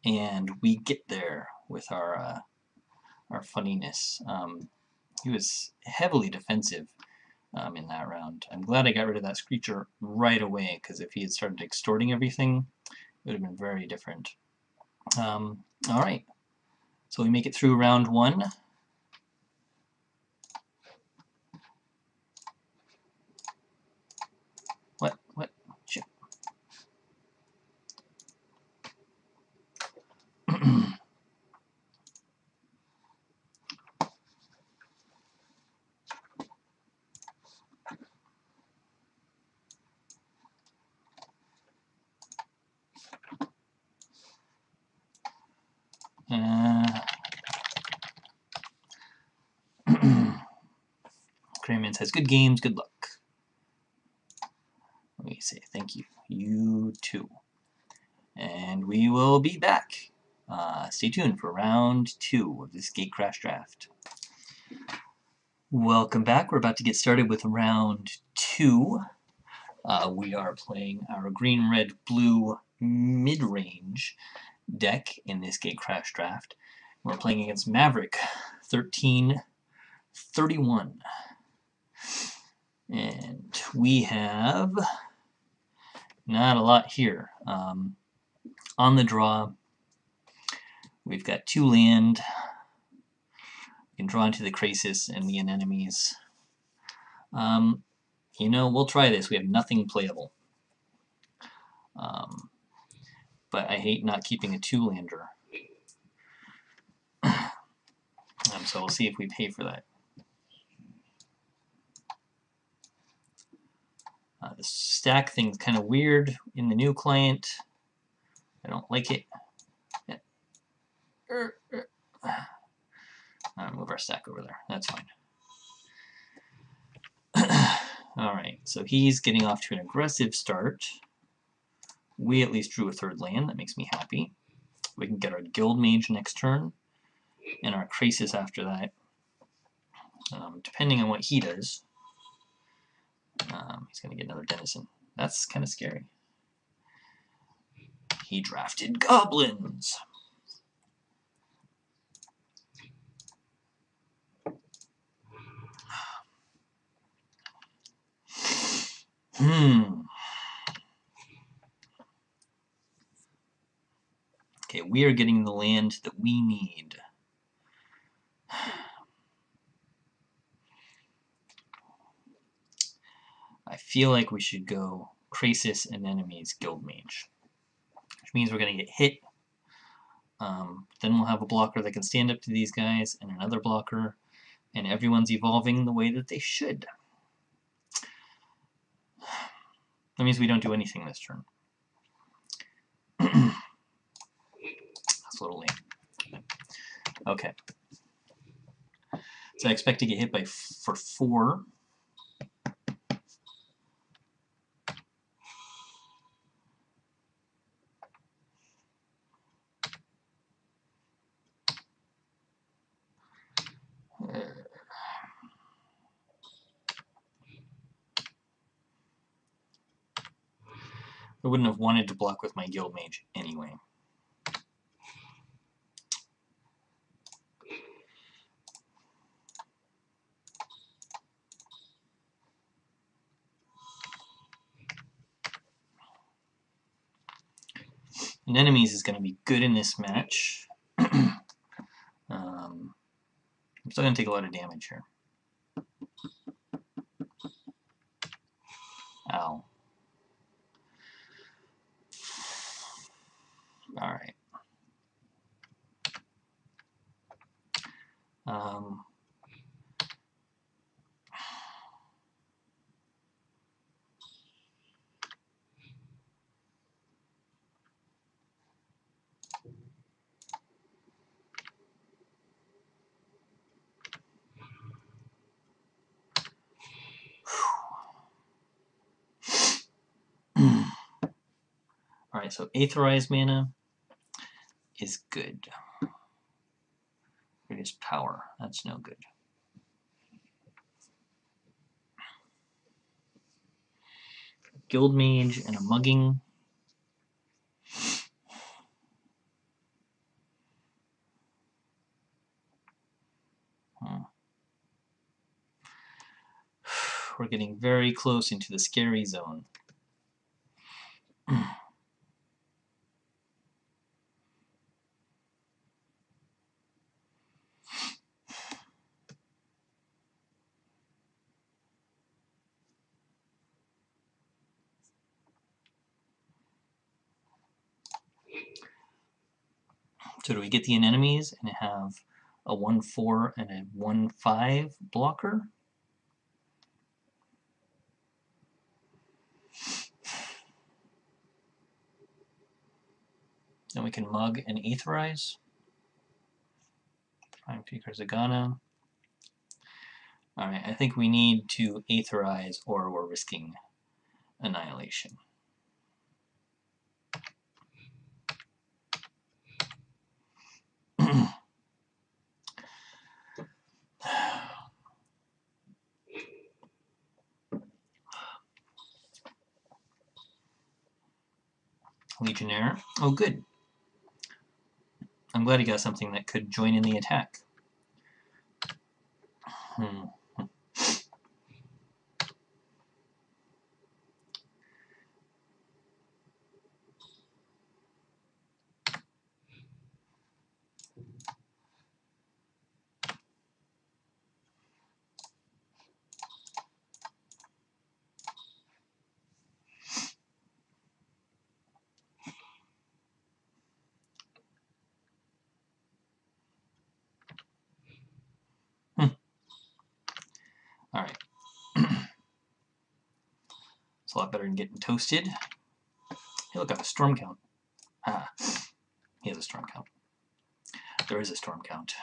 A: and we get there with our funniness. He was heavily defensive in that round. I'm glad I got rid of that Screecher right away, because if he had started extorting everything, it would have been very different. Alright, so we make it through round 1. What? Shit. Crayman says, good games, good luck. Let me say thank you. You too. And we will be back. Stay tuned for round 2 of this Gatecrash draft. Welcome back. We're about to get started with round 2. We are playing our green, red, blue mid-range deck in this Gatecrash draft. We're playing against Maverick 1331. And we have not a lot here. On the draw, we've got 2 land. We can draw into the Krasis and the anemones. You know, we'll try this. We have nothing playable. But I hate not keeping a 2-lander. So we'll see if we pay for that. The stack thing's kind of weird in the new client. I don't like it. I'll move our stack over there. That's fine. Alright, so he's getting off to an aggressive start. We at least drew a 3rd land. That makes me happy. We can get our Guildmage next turn, and our Krasis after that. Depending on what he does, he's going to get another Denizen. That's kind of scary. He drafted Goblins. Okay, we are getting the land that we need. I feel like we should go Krasis and enemies Guildmage, which means we're going to get hit. Then we'll have a blocker that can stand up to these guys, and another blocker, and everyone's evolving the way that they should. That means we don't do anything this turn. That's a little late. Okay. So I expect to get hit for 4. I wouldn't have wanted to block with my Guildmage anyway. And enemies is going to be good in this match. I'm still going to take a lot of damage here. Ow. Alright. Alright, so Aetherized mana is good. Greatest power, that's no good. Guildmage and a mugging. We're getting very close into the scary zone. So do we get the anemones and have a 1/4 and a 1/5 blocker? Then we can mug and Aetherize. Prime Peaker Zagana. Alright, I think we need to Aetherize or we're risking Annihilation. Legionnaire. Oh, good. I'm glad he got something that could join in the attack. Hmm. Alright. It's a lot better than getting toasted. Hey, look, I have a storm count. Ah, he has a storm count. There is a storm count.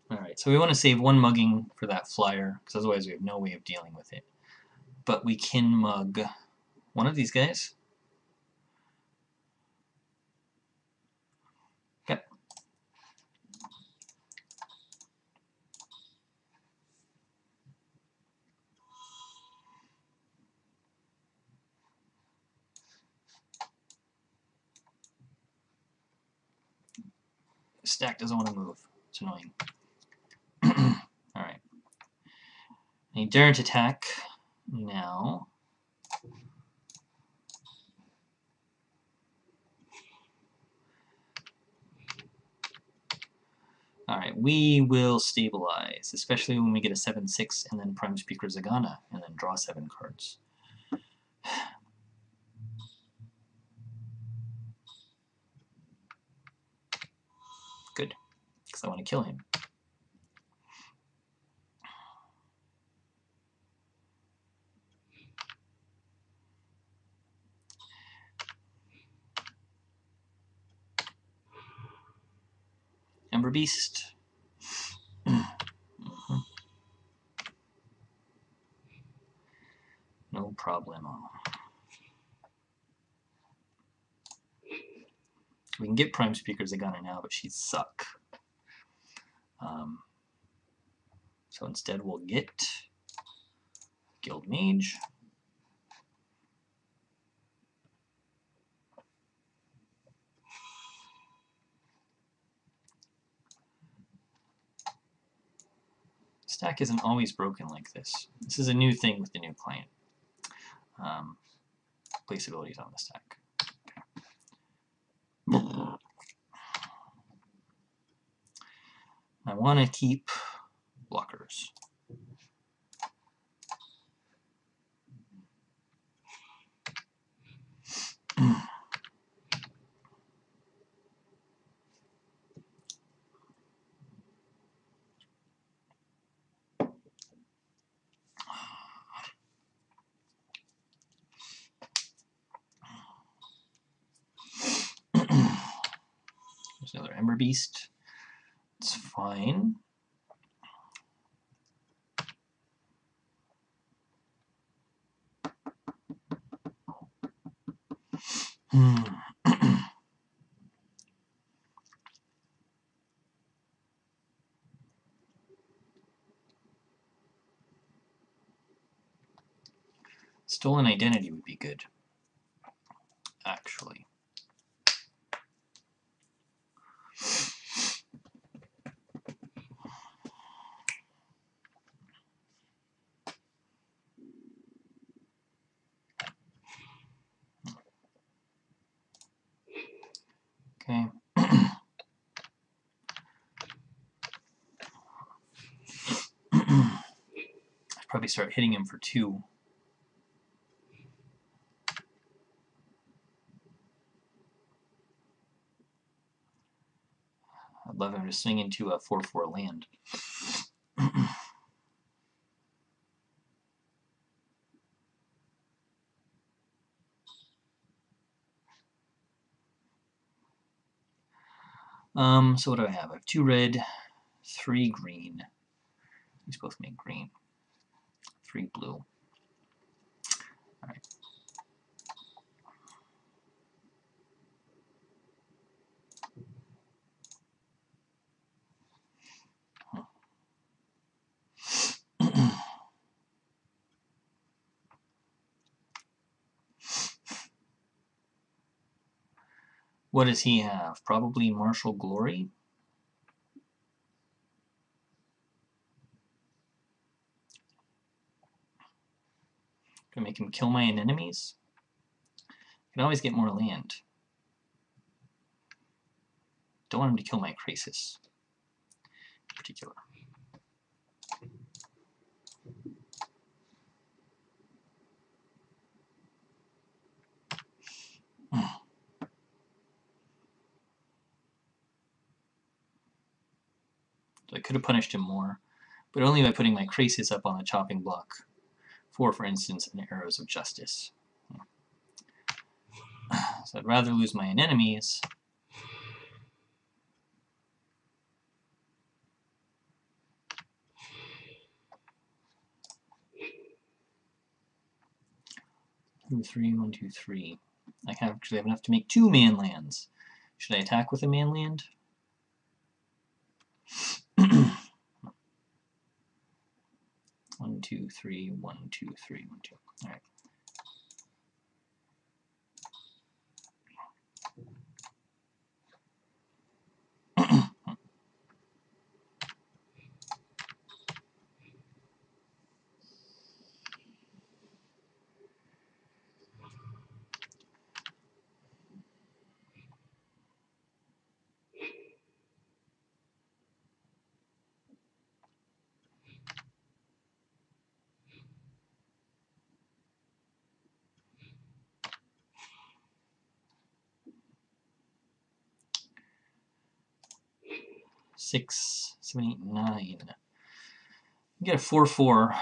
A: Alright, so we want to save one mugging for that flyer, because otherwise we have no way of dealing with it. But we can mug one of these guys. Okay. The stack doesn't want to move. It's annoying. Alright. A daren't attack now. Alright, we will stabilize, especially when we get a 7/6 and then Prime Speaker Zagana, and then draw 7 cards. Good, because I want to kill him. Ember Beast. No problemo. We can get Prime Speaker Zagana now, but she'd suck. So instead we'll get Guild Mage. Stack isn't always broken like this. This is a new thing with the new client. Place abilities on the stack. I want to keep blockers. There's another Ember Beast. It's fine. Stolen Identity would be good, actually. Okay. I'd probably start hitting him for 2. I'd love him to swing into a 4/4 land. So what do I have? I have 2 red, 3 green. These both make green. 3 blue. Alright. What does he have? Probably Martial Glory? Gonna make him kill my enemies? I can always get more land. Don't want him to kill my Krasis in particular. So I could have punished him more, but only by putting my Krasis up on the chopping block for instance, an Arrows of Justice. So I'd rather lose my enemies Two, three, 1, 2, 3. I actually have enough to make 2 man lands. Should I attack with a man land? 1, 2, 3, 1, 2, 3, 1, 2. All right. Six, 7, 8, 9. You get a 4/4.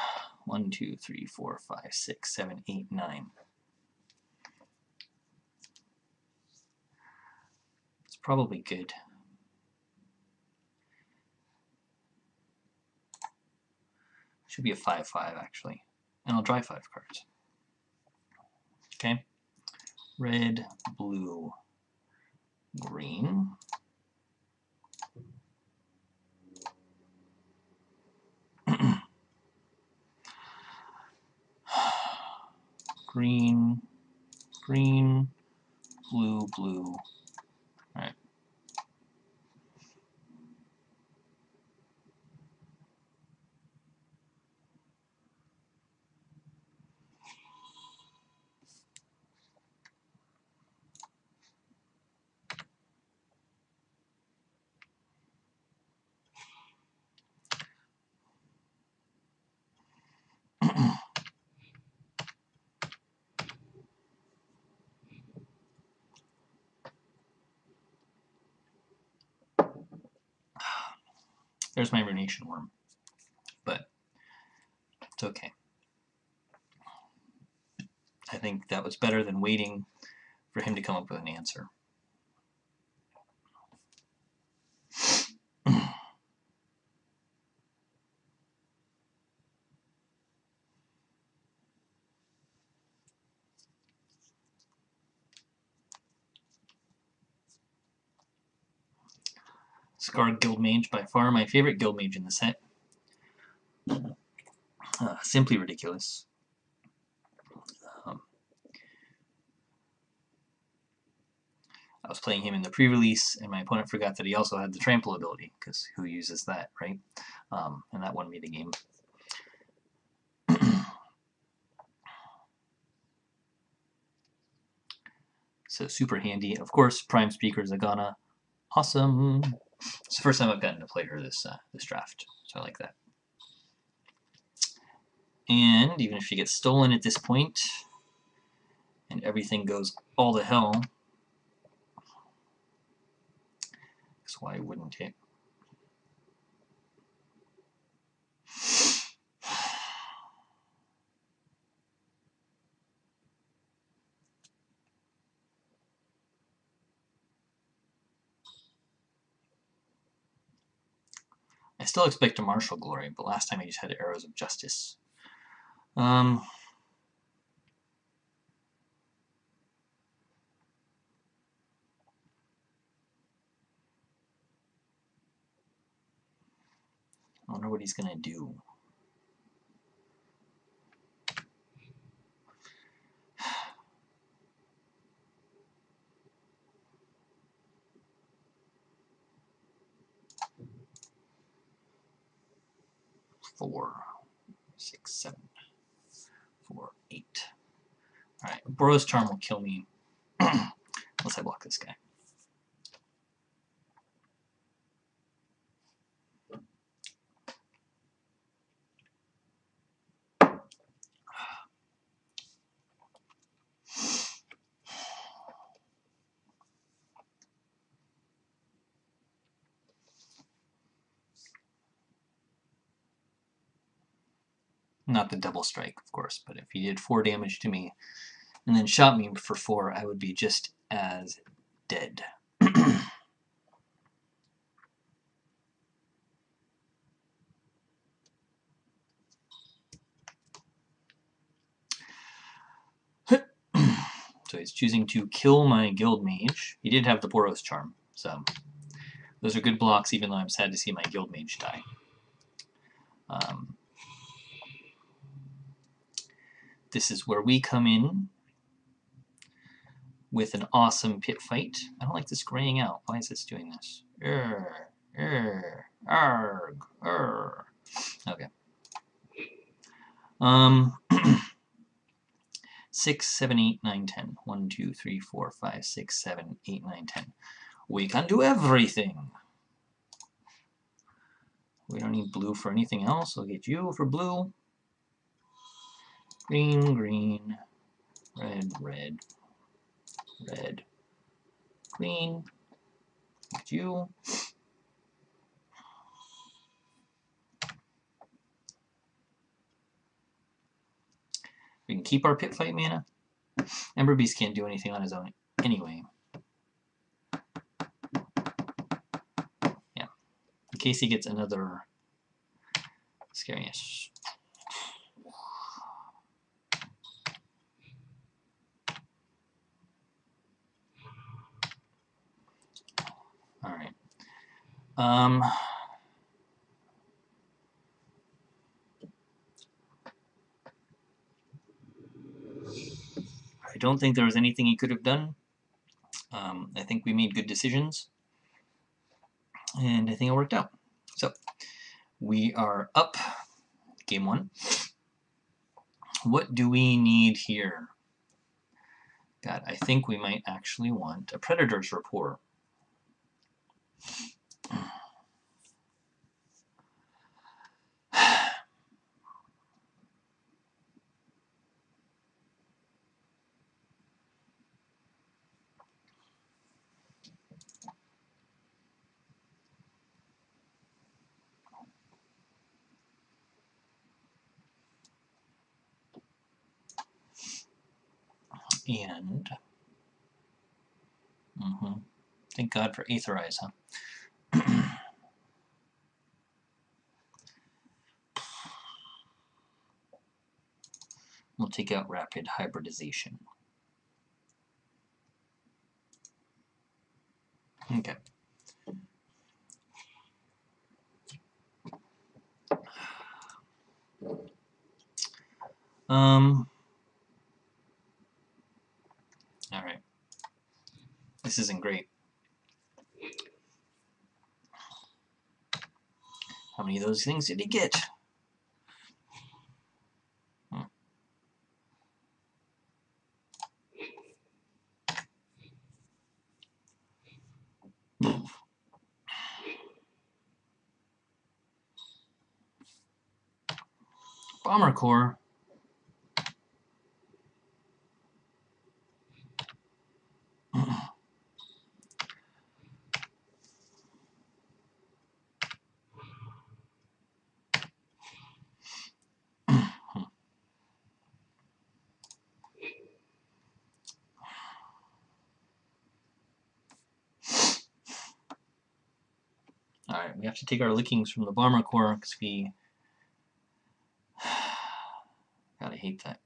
A: 1, 2, 3, 4, 5, 6, 7, 8, 9. It's probably good. Should be a 5/5 actually, and I'll draw 5 cards. Okay. Red, blue, green. Green, green, blue, blue. All right. There's my Ruination Worm, but it's okay. I think that was better than waiting for him to come up with an answer. Scarred Guildmage, by far my favorite Guildmage in the set. Simply ridiculous. I was playing him in the pre-release, and my opponent forgot that he also had the Trample ability, because who uses that, right? And that won me the game. So super handy. Of course, Prime Speaker Zagana. Awesome. It's the first time I've gotten to play her this draft, so I like that. And even if she gets stolen at this point, and everything goes all to hell, because why wouldn't it? I still expect a Martial Glory, but last time I just had Arrows of Justice. I wonder what he's going to do. 4, 6, 7, 4, 8. Alright, Boros Charm will kill me unless I block this guy. Not the double strike, of course, but if he did 4 damage to me and then shot me for 4, I would be just as dead. So he's choosing to kill my Guild Mage. He did have the Boros Charm, so those are good blocks, even though I'm sad to see my Guild Mage die. This is where we come in with an awesome pit fight. I don't like this graying out. Why is this doing this? Arg, arg. Okay. 6, 7, 8, 9, 10. 1, 2, 3, 4, 5, 6, 7, 8, 9, 10. We can do everything. We don't need blue for anything else. I'll get you for blue. Green, green. Red, red. Red. Green. Get you. We can keep our pit fight mana. Ember Beast can't do anything on his own anyway. Yeah. In case he gets another Scarius. Alright. I don't think there was anything he could have done. I think we made good decisions. And I think it worked out. So, we are up. Game 1. What do we need here? God, I think we might actually want a Predator's Rapport. And thank God for Aetherize, huh? We'll take out Rapid Hybridization. Okay. Alright. This isn't great. How many of those things did he get? Bomber Core. Alright, we have to take our lickings from the Bomber Core because we... God, I hate that.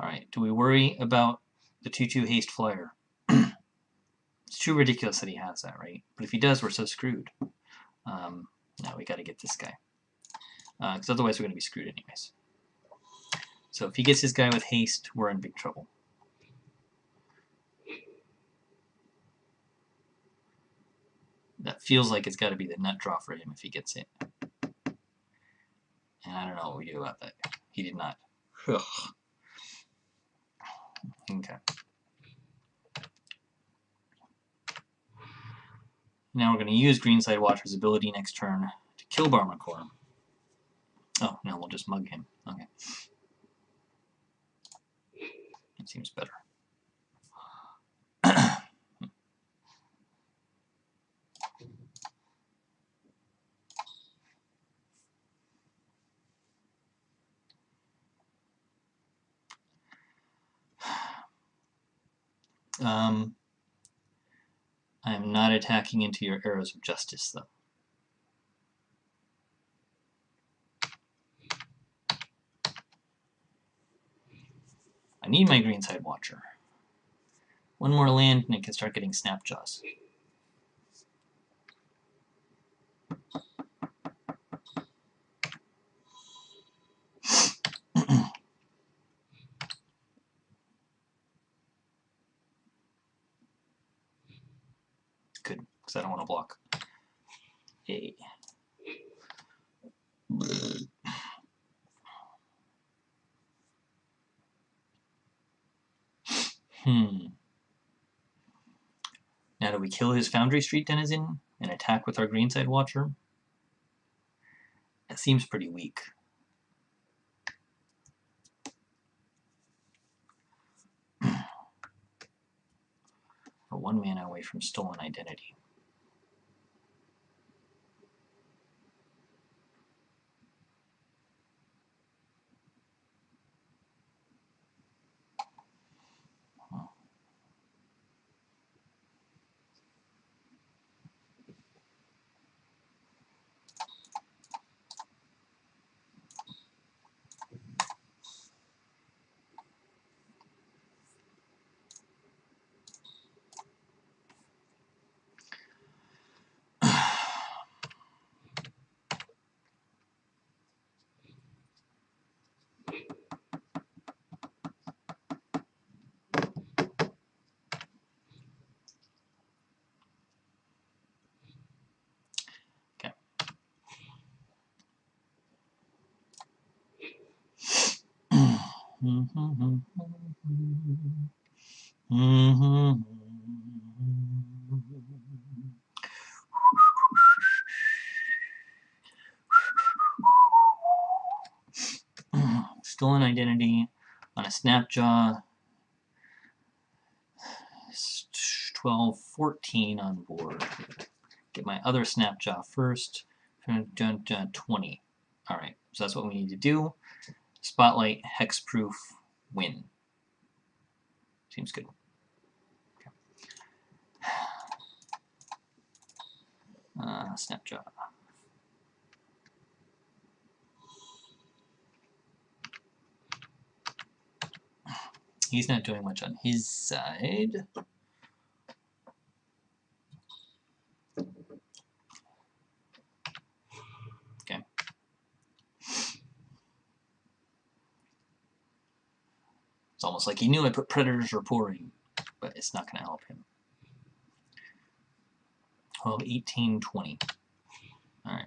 A: Alright, do we worry about the 2/2 Haste Flyer? It's too ridiculous that he has that, right? But if he does, we're so screwed. Now we gotta get this guy. Because otherwise we're gonna be screwed anyways. So if he gets his guy with haste, we're in big trouble. That feels like it's got to be the nut draw for him if he gets it. And I don't know what we do about that. He did not. Ugh. Okay. Now we're going to use Greenside Watcher's ability next turn to kill Barmacor. Oh, no, we'll just mug him. Okay. That seems better. I am not attacking into your Arrows of Justice, though. I need my Greenside Watcher. One more land and it can start getting Snapjaws. Good, because I don't want to block. Yay. Now do we kill his Foundry Street Denizen and attack with our Greenside Watcher? That seems pretty weak. We're 1 mana away from Stolen Identity. Okay. Stolen Identity on a Snapjaw. 12, 14 on board. Get my other Snapjaw first. 20. Alright, so that's what we need to do. Spotlight, Hexproof, win. Seems good. Okay. Snapjaw. He's not doing much on his side. Okay. It's almost like he knew I put Predators Reporting, but it's not going to help him. 12, 18, 20. Alright.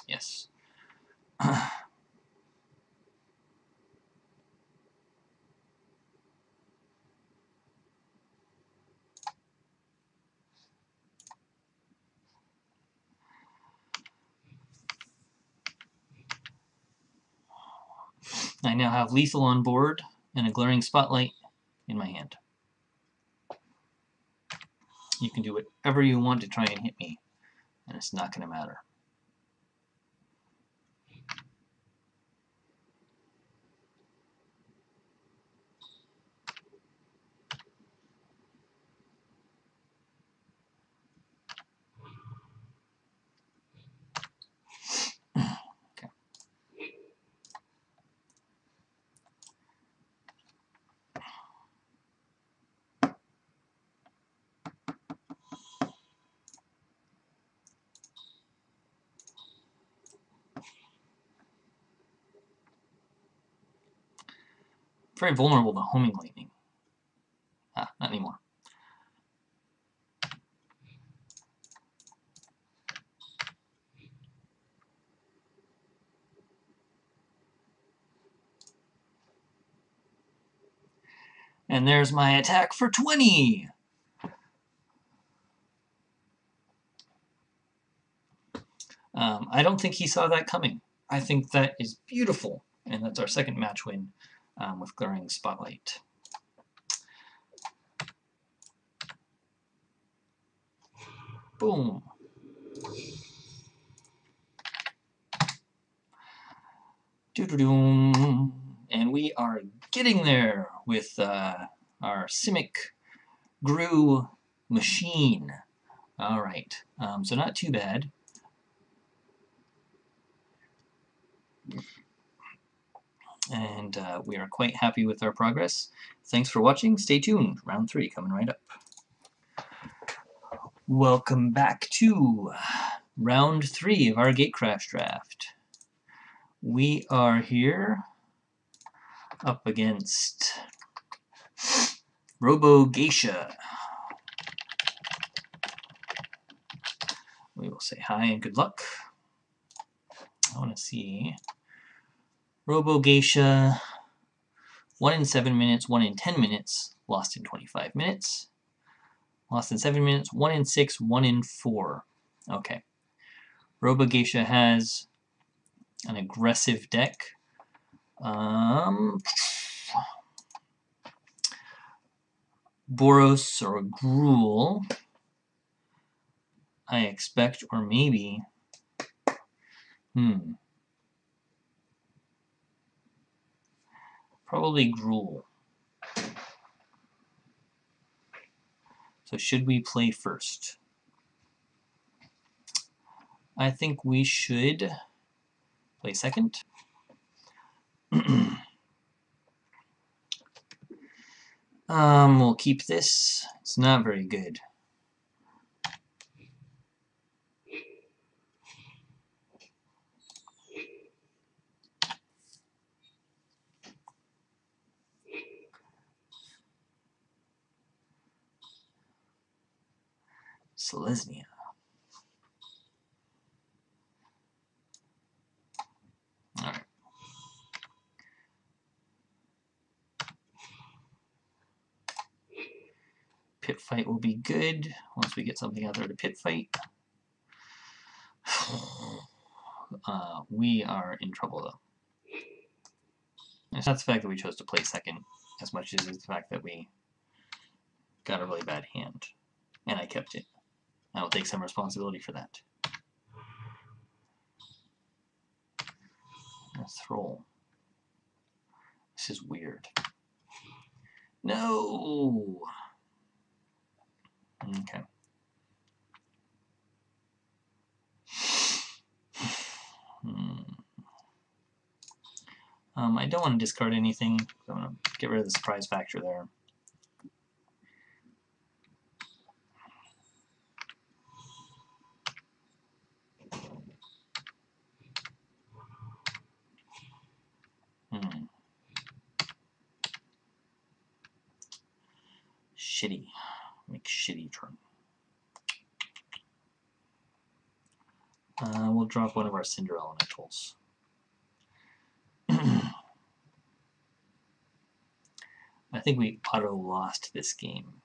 A: Yes. I now have Lethal on board and a Glaring Spotlight in my hand. You can do whatever you want to try and hit me, and it's not going to matter. Very vulnerable to Homing Lightning. Ah, not anymore. And there's my attack for 20! I don't think he saw that coming. I think that is beautiful. And that's our second match win with Glaring Spotlight. Boom. Doo-doo-doom. And we are getting there with our Simic Grew machine. All right, so not too bad. And we are quite happy with our progress. Thanks for watching. Stay tuned. Round 3 coming right up. Welcome back to round 3 of our Gatecrash draft. We are here up against Robo-Geisha. We will say hi and good luck. I want to see Robo-Geisha, 1 in 7 minutes, 1 in 10 minutes, lost in 25 minutes. Lost in 7 minutes, 1 in 6, 1 in 4. Okay. Robo-Geisha has an aggressive deck. Boros or Gruul, I expect, or maybe... Probably Gruul. So should we play first? I think we should play second. We'll keep this. It's not very good. Selesnya. Alright. Pit fight will be good once we get something out there to pit fight. We are in trouble though. It's not the fact that we chose to play second as much as it's the fact that we got a really bad hand. And I kept it. I will take some responsibility for that. Let's roll. This is weird. No! Okay. I don't want to discard anything, so I'm going to get rid of the surprise factor there. Shitty. Make shitty turn. We'll drop one of our Cinder Elementals. I think we auto-lost this game.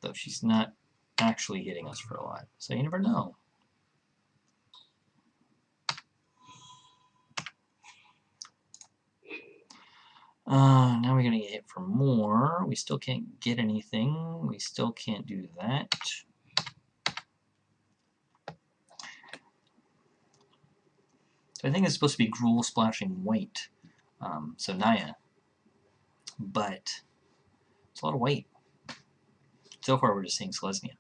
A: Though she's not actually hitting us for a lot, so you never know. Now we're gonna get hit for more. We still can't get anything. We still can't do that. So I think it's supposed to be Gruul splashing white. So Naya. But it's a lot of white. So far we're just seeing Selesnya.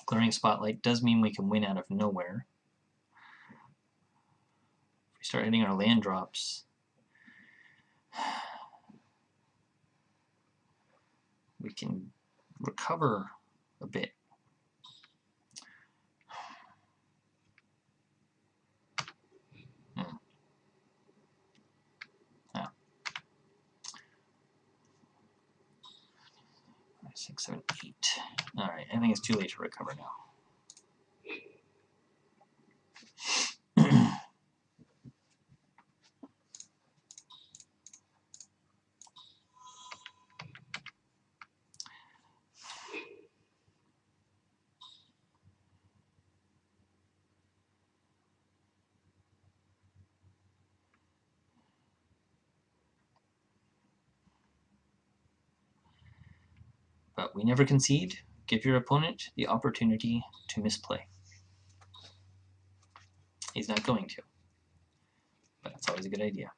A: Glaring Spotlight does mean we can win out of nowhere. If we start hitting our land drops, we can recover a bit. Yeah. 5, 6, 7, 8. All right, I think it's too late to recover now. But we never concede. Give your opponent the opportunity to misplay. He's not going to, but it's always a good idea.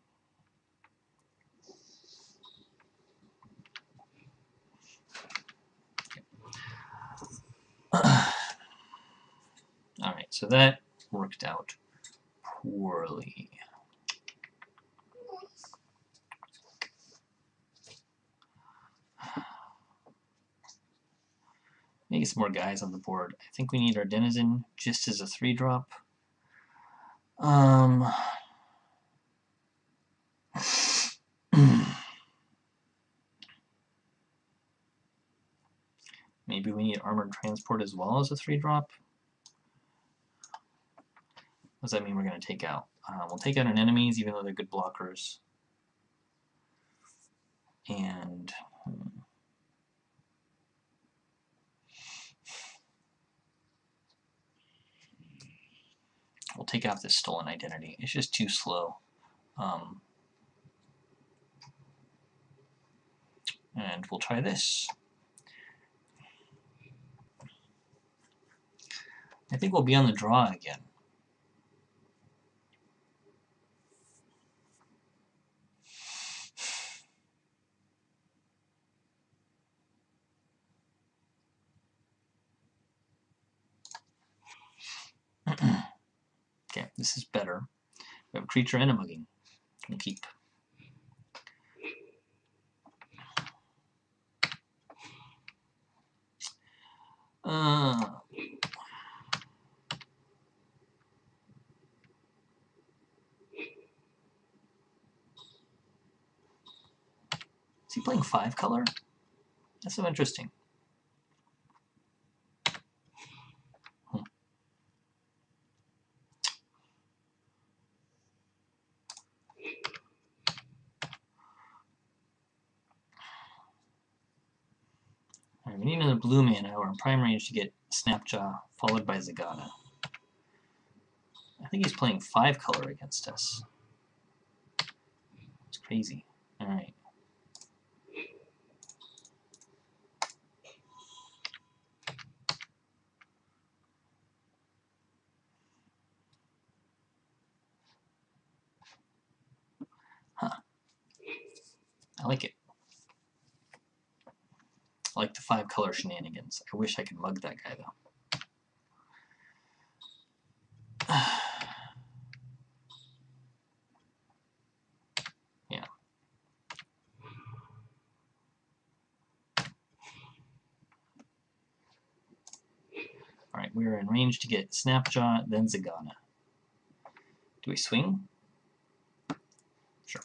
A: Alright, so that worked out poorly. Maybe some more guys on the board. I think we need our Denizen just as a 3-drop. Maybe we need Armored Transport as well as a 3-drop. What does that mean we're going to take out? We'll take out our enemies even though they're good blockers. And we'll take out this Stolen Identity. It's just too slow. And we'll try this. I think we'll be on the draw again. Okay, this is better. We have a creature and a mugging. We'll keep. Is he playing 5-color? That's so interesting. Alright, we need another blue mana. We're in prime range to get Snapjaw, followed by Zagana. I think he's playing 5-color against us. It's crazy. Alright. Huh. I like it. I like the 5-color shenanigans. I wish I could mug that guy, though. Yeah. Alright, we're in range to get Snapjaw, then Zagana. Do we swing? Sure.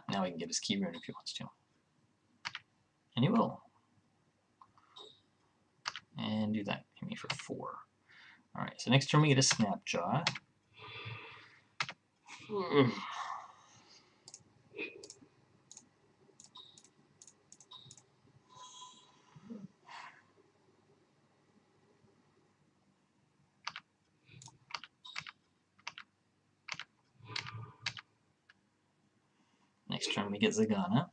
A: Now he can get his key rune if he wants to. And he will. And do that. Hit me for 4. Alright, so next turn we get a Snapjaw. Next turn we get Zagana.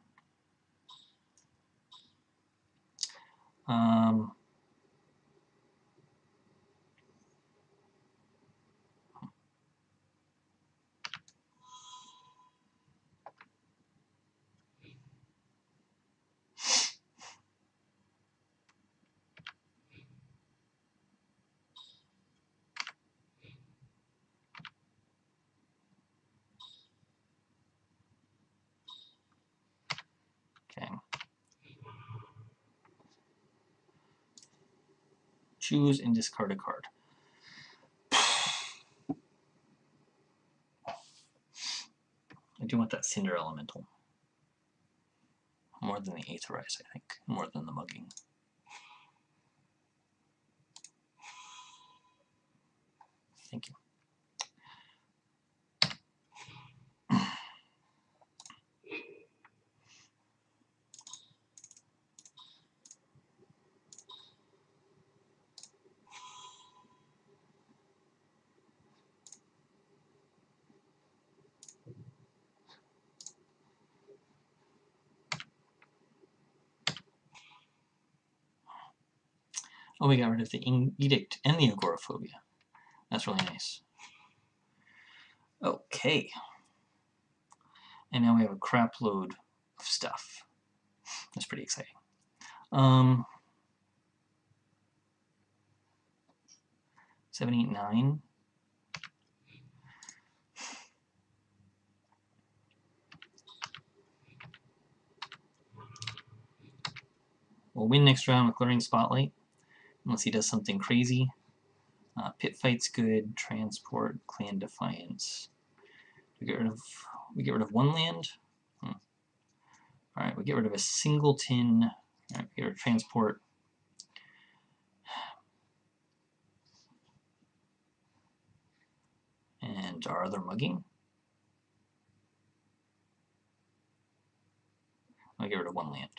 A: Choose and discard a card. I do want that Cinder Elemental. More than the Aetherize, I think. More than the Mugging. Thank you. Oh, we got rid of the Edict and the Agoraphobia. That's really nice. Okay. And now we have a crap load of stuff. That's pretty exciting. 7, 8, 9. We'll win next round with Glaring Spotlight, unless he does something crazy. Pit Fight's good. Transport, Clan Defiance. We get rid of one land. Alright, we get rid of a singleton. Alright, we get rid of Transport. And our other Mugging. I get rid of one land.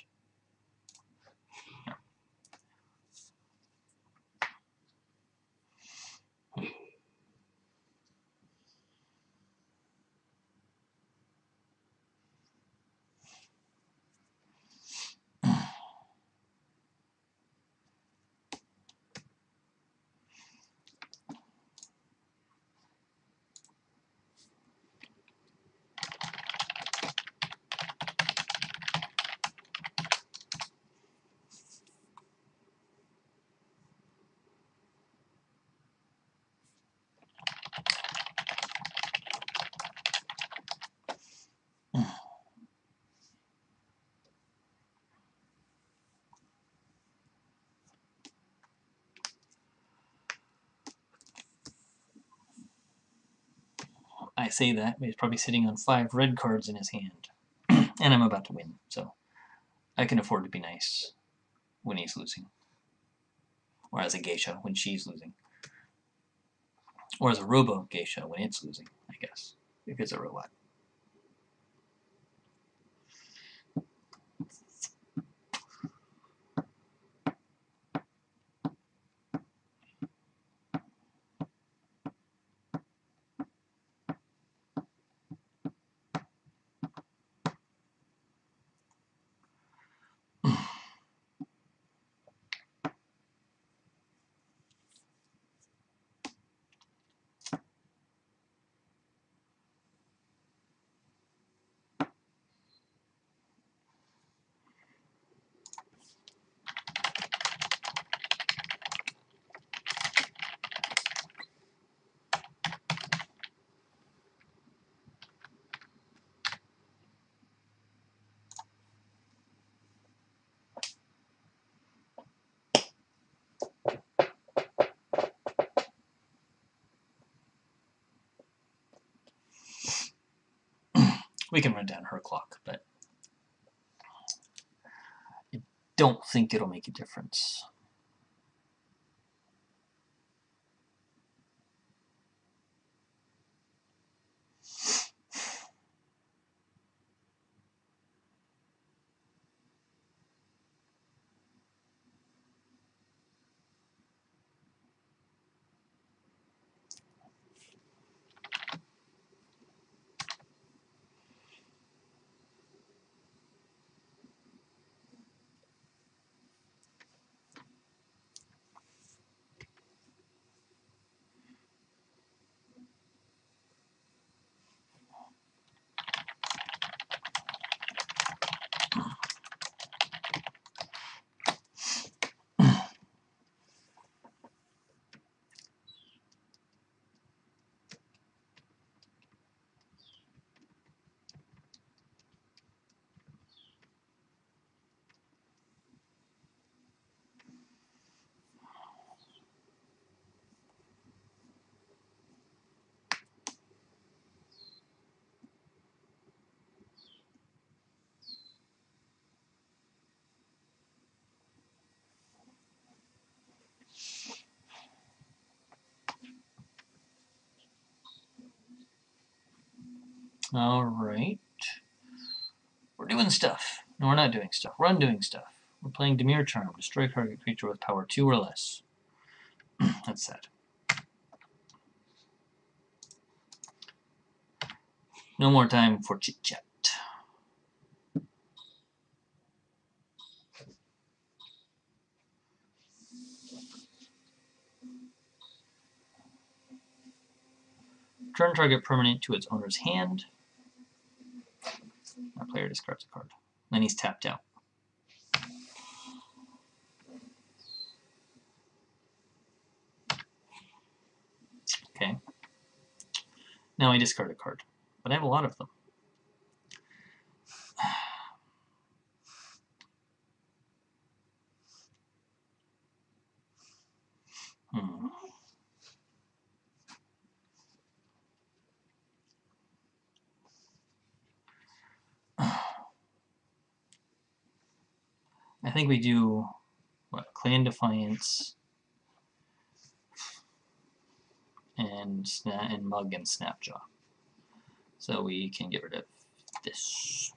A: I say that, but he's probably sitting on 5 red cards in his hand. And I'm about to win, so I can afford to be nice when he's losing. Or as a geisha when she's losing. Or as a robo geisha when it's losing, I guess. If it's a robot. We can run down her clock, but I don't think it'll make a difference. Alright. We're doing stuff. No, we're not doing stuff. We're undoing stuff. We're playing Dimir Charm. Destroy target creature with power 2 or less. That's sad. No more time for chit-chat. Turn target permanent to its owner's hand. Our player discards a card. Then he's tapped out. Okay. Now I discard a card. But I have a lot of them. I think we do, what, Clan Defiance and Mug and Snapjaw. So we can get rid of this.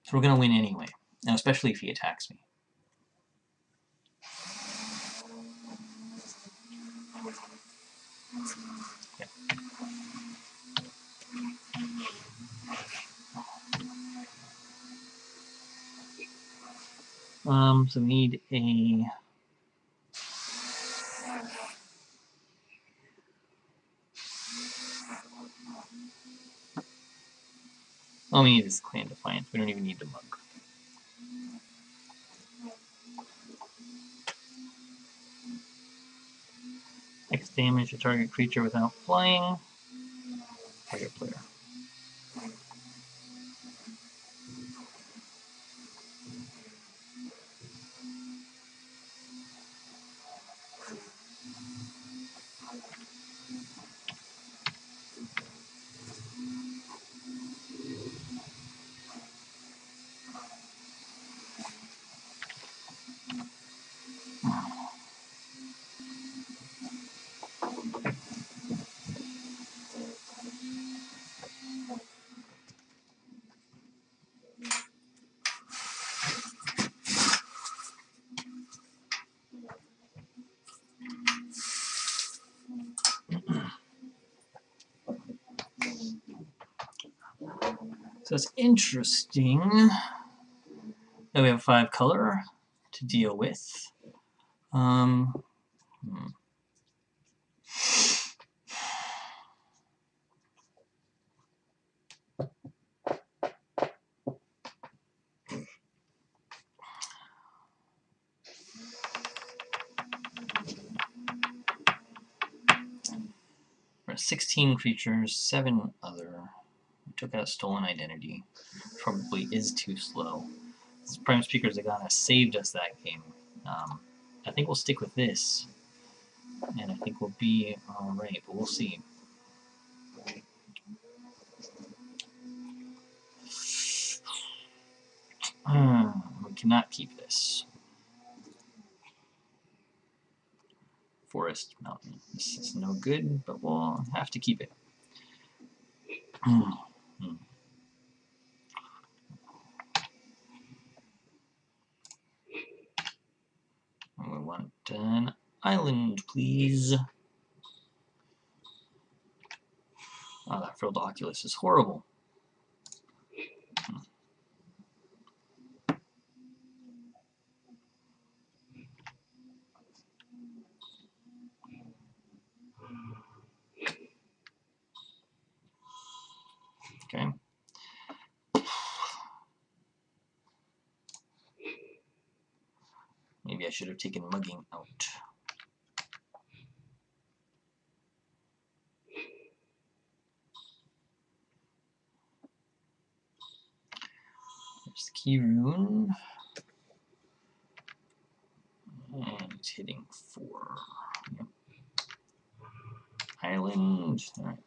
A: So we're going to win anyway, now especially if he attacks me. Okay. So we need a... All we need is Clan Defiance. We don't even need the Mug. X damage to target creature without flying. Target player. So it's interesting that we have 5 color to deal with. We're at 16 creatures, 7 other. We took out Stolen Identity. Probably is too slow. This Prime Speaker Zagana saved us that game. I think we'll stick with this. And I think we'll be alright, but we'll see. We cannot keep this. Forest Mountain. This is no good, but we'll have to keep it. We want an island, please. Oh, that Frilled Oculus is horrible. Okay. Maybe I should have taken Mugging out. There's the Key Rune. And it's hitting 4. Yep. Island. Alright.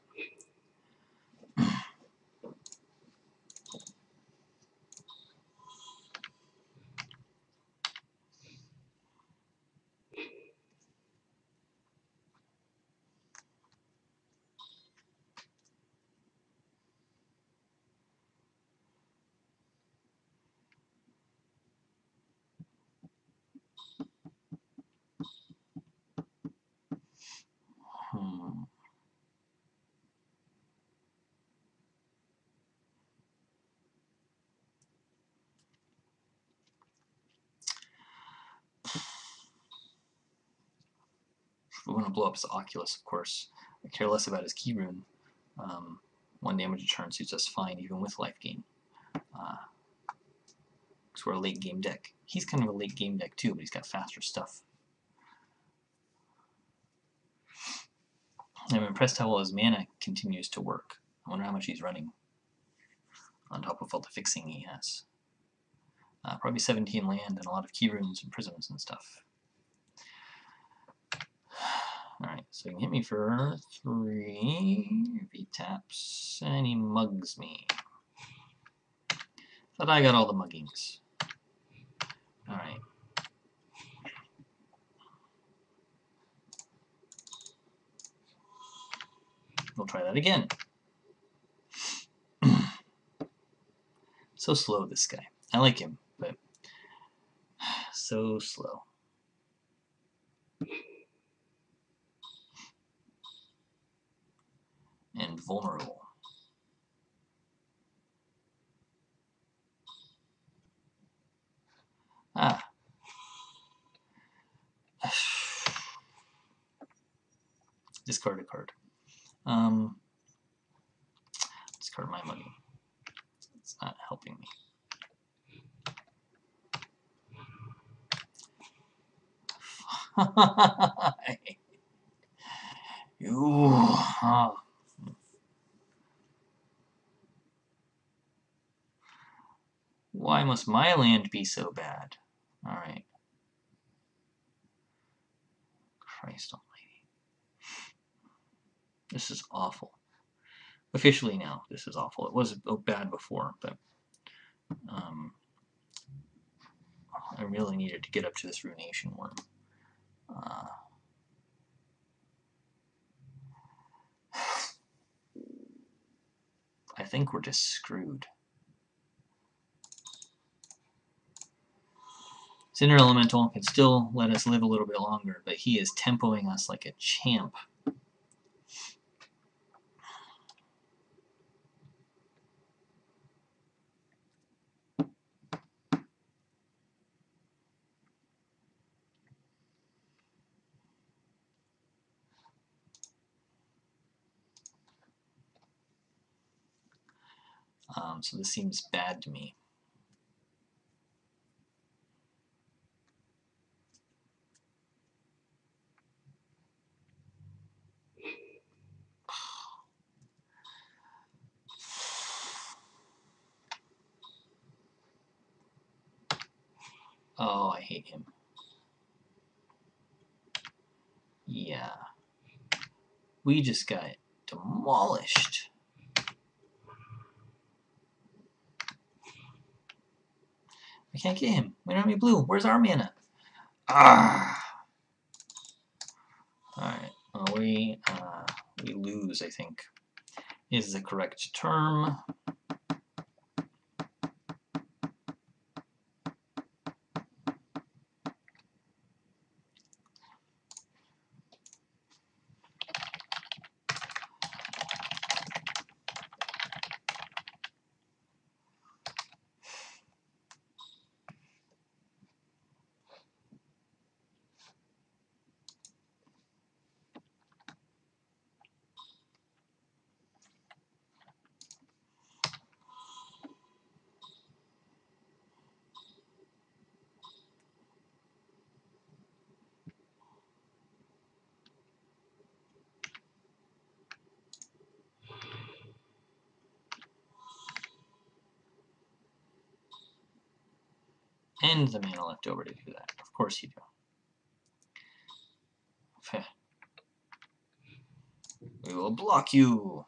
A: we want to blow up his Oculus, of course. I care less about his key rune. 1 damage a turn suits us fine, even with life gain. Because we're a late game deck. He's kind of a late game deck too, but he's got faster stuff. I'm impressed how well his mana continues to work. I wonder how much he's running on top of all the fixing he has. Probably 17 land and a lot of key runes and prisms and stuff. Alright, so he can hit me for 3 if he taps, and he mugs me. Thought I got all the muggings. Alright. We'll try that again. So slow, this guy. I like him, but so slow. And vulnerable. Ah. Discard a card. Discard my money. It's not helping me. Why must my land be so bad? Alright. Christ almighty. This is awful. Officially now, this is awful. It was bad before, but I really needed to get up to this Ruination Worm. I think we're just screwed. Cinder Elemental can still let us live a little bit longer, but he is tempoing us like a champ. So this seems bad to me. Oh, I hate him. Yeah. We just got demolished. I can't get him. We don't have any blue. Where's our mana? Ah. Alright. Well, we lose, I think, is the correct term. And the mana left over to do that. Of course you do. We will block you.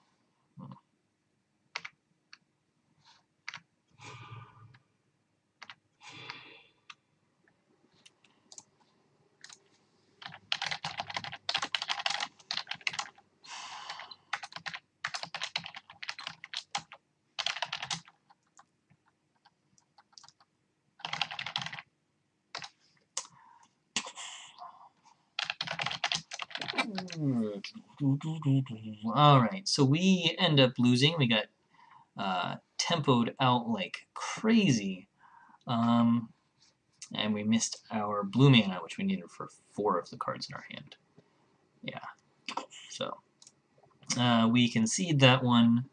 A: Alright, so we end up losing. We got tempoed out like crazy. And we missed our blue mana, which we needed for 4 of the cards in our hand. Yeah. So we concede that one,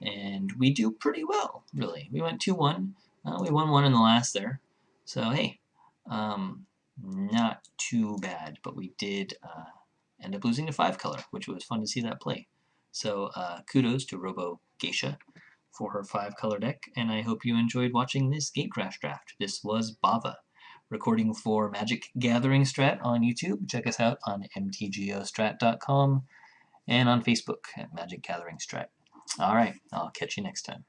A: and we do pretty well, really. We went 2-1. We won one in the last there. So hey, not too bad, but we did end up losing to 5-color, which was fun to see that play. So kudos to Robo Geisha for her 5-color deck, and I hope you enjoyed watching this Gatecrash draft. This was Bava, recording for Magic Gathering Strat on YouTube. Check us out on mtgostrat.com and on Facebook at Magic Gathering Strat. All right, I'll catch you next time.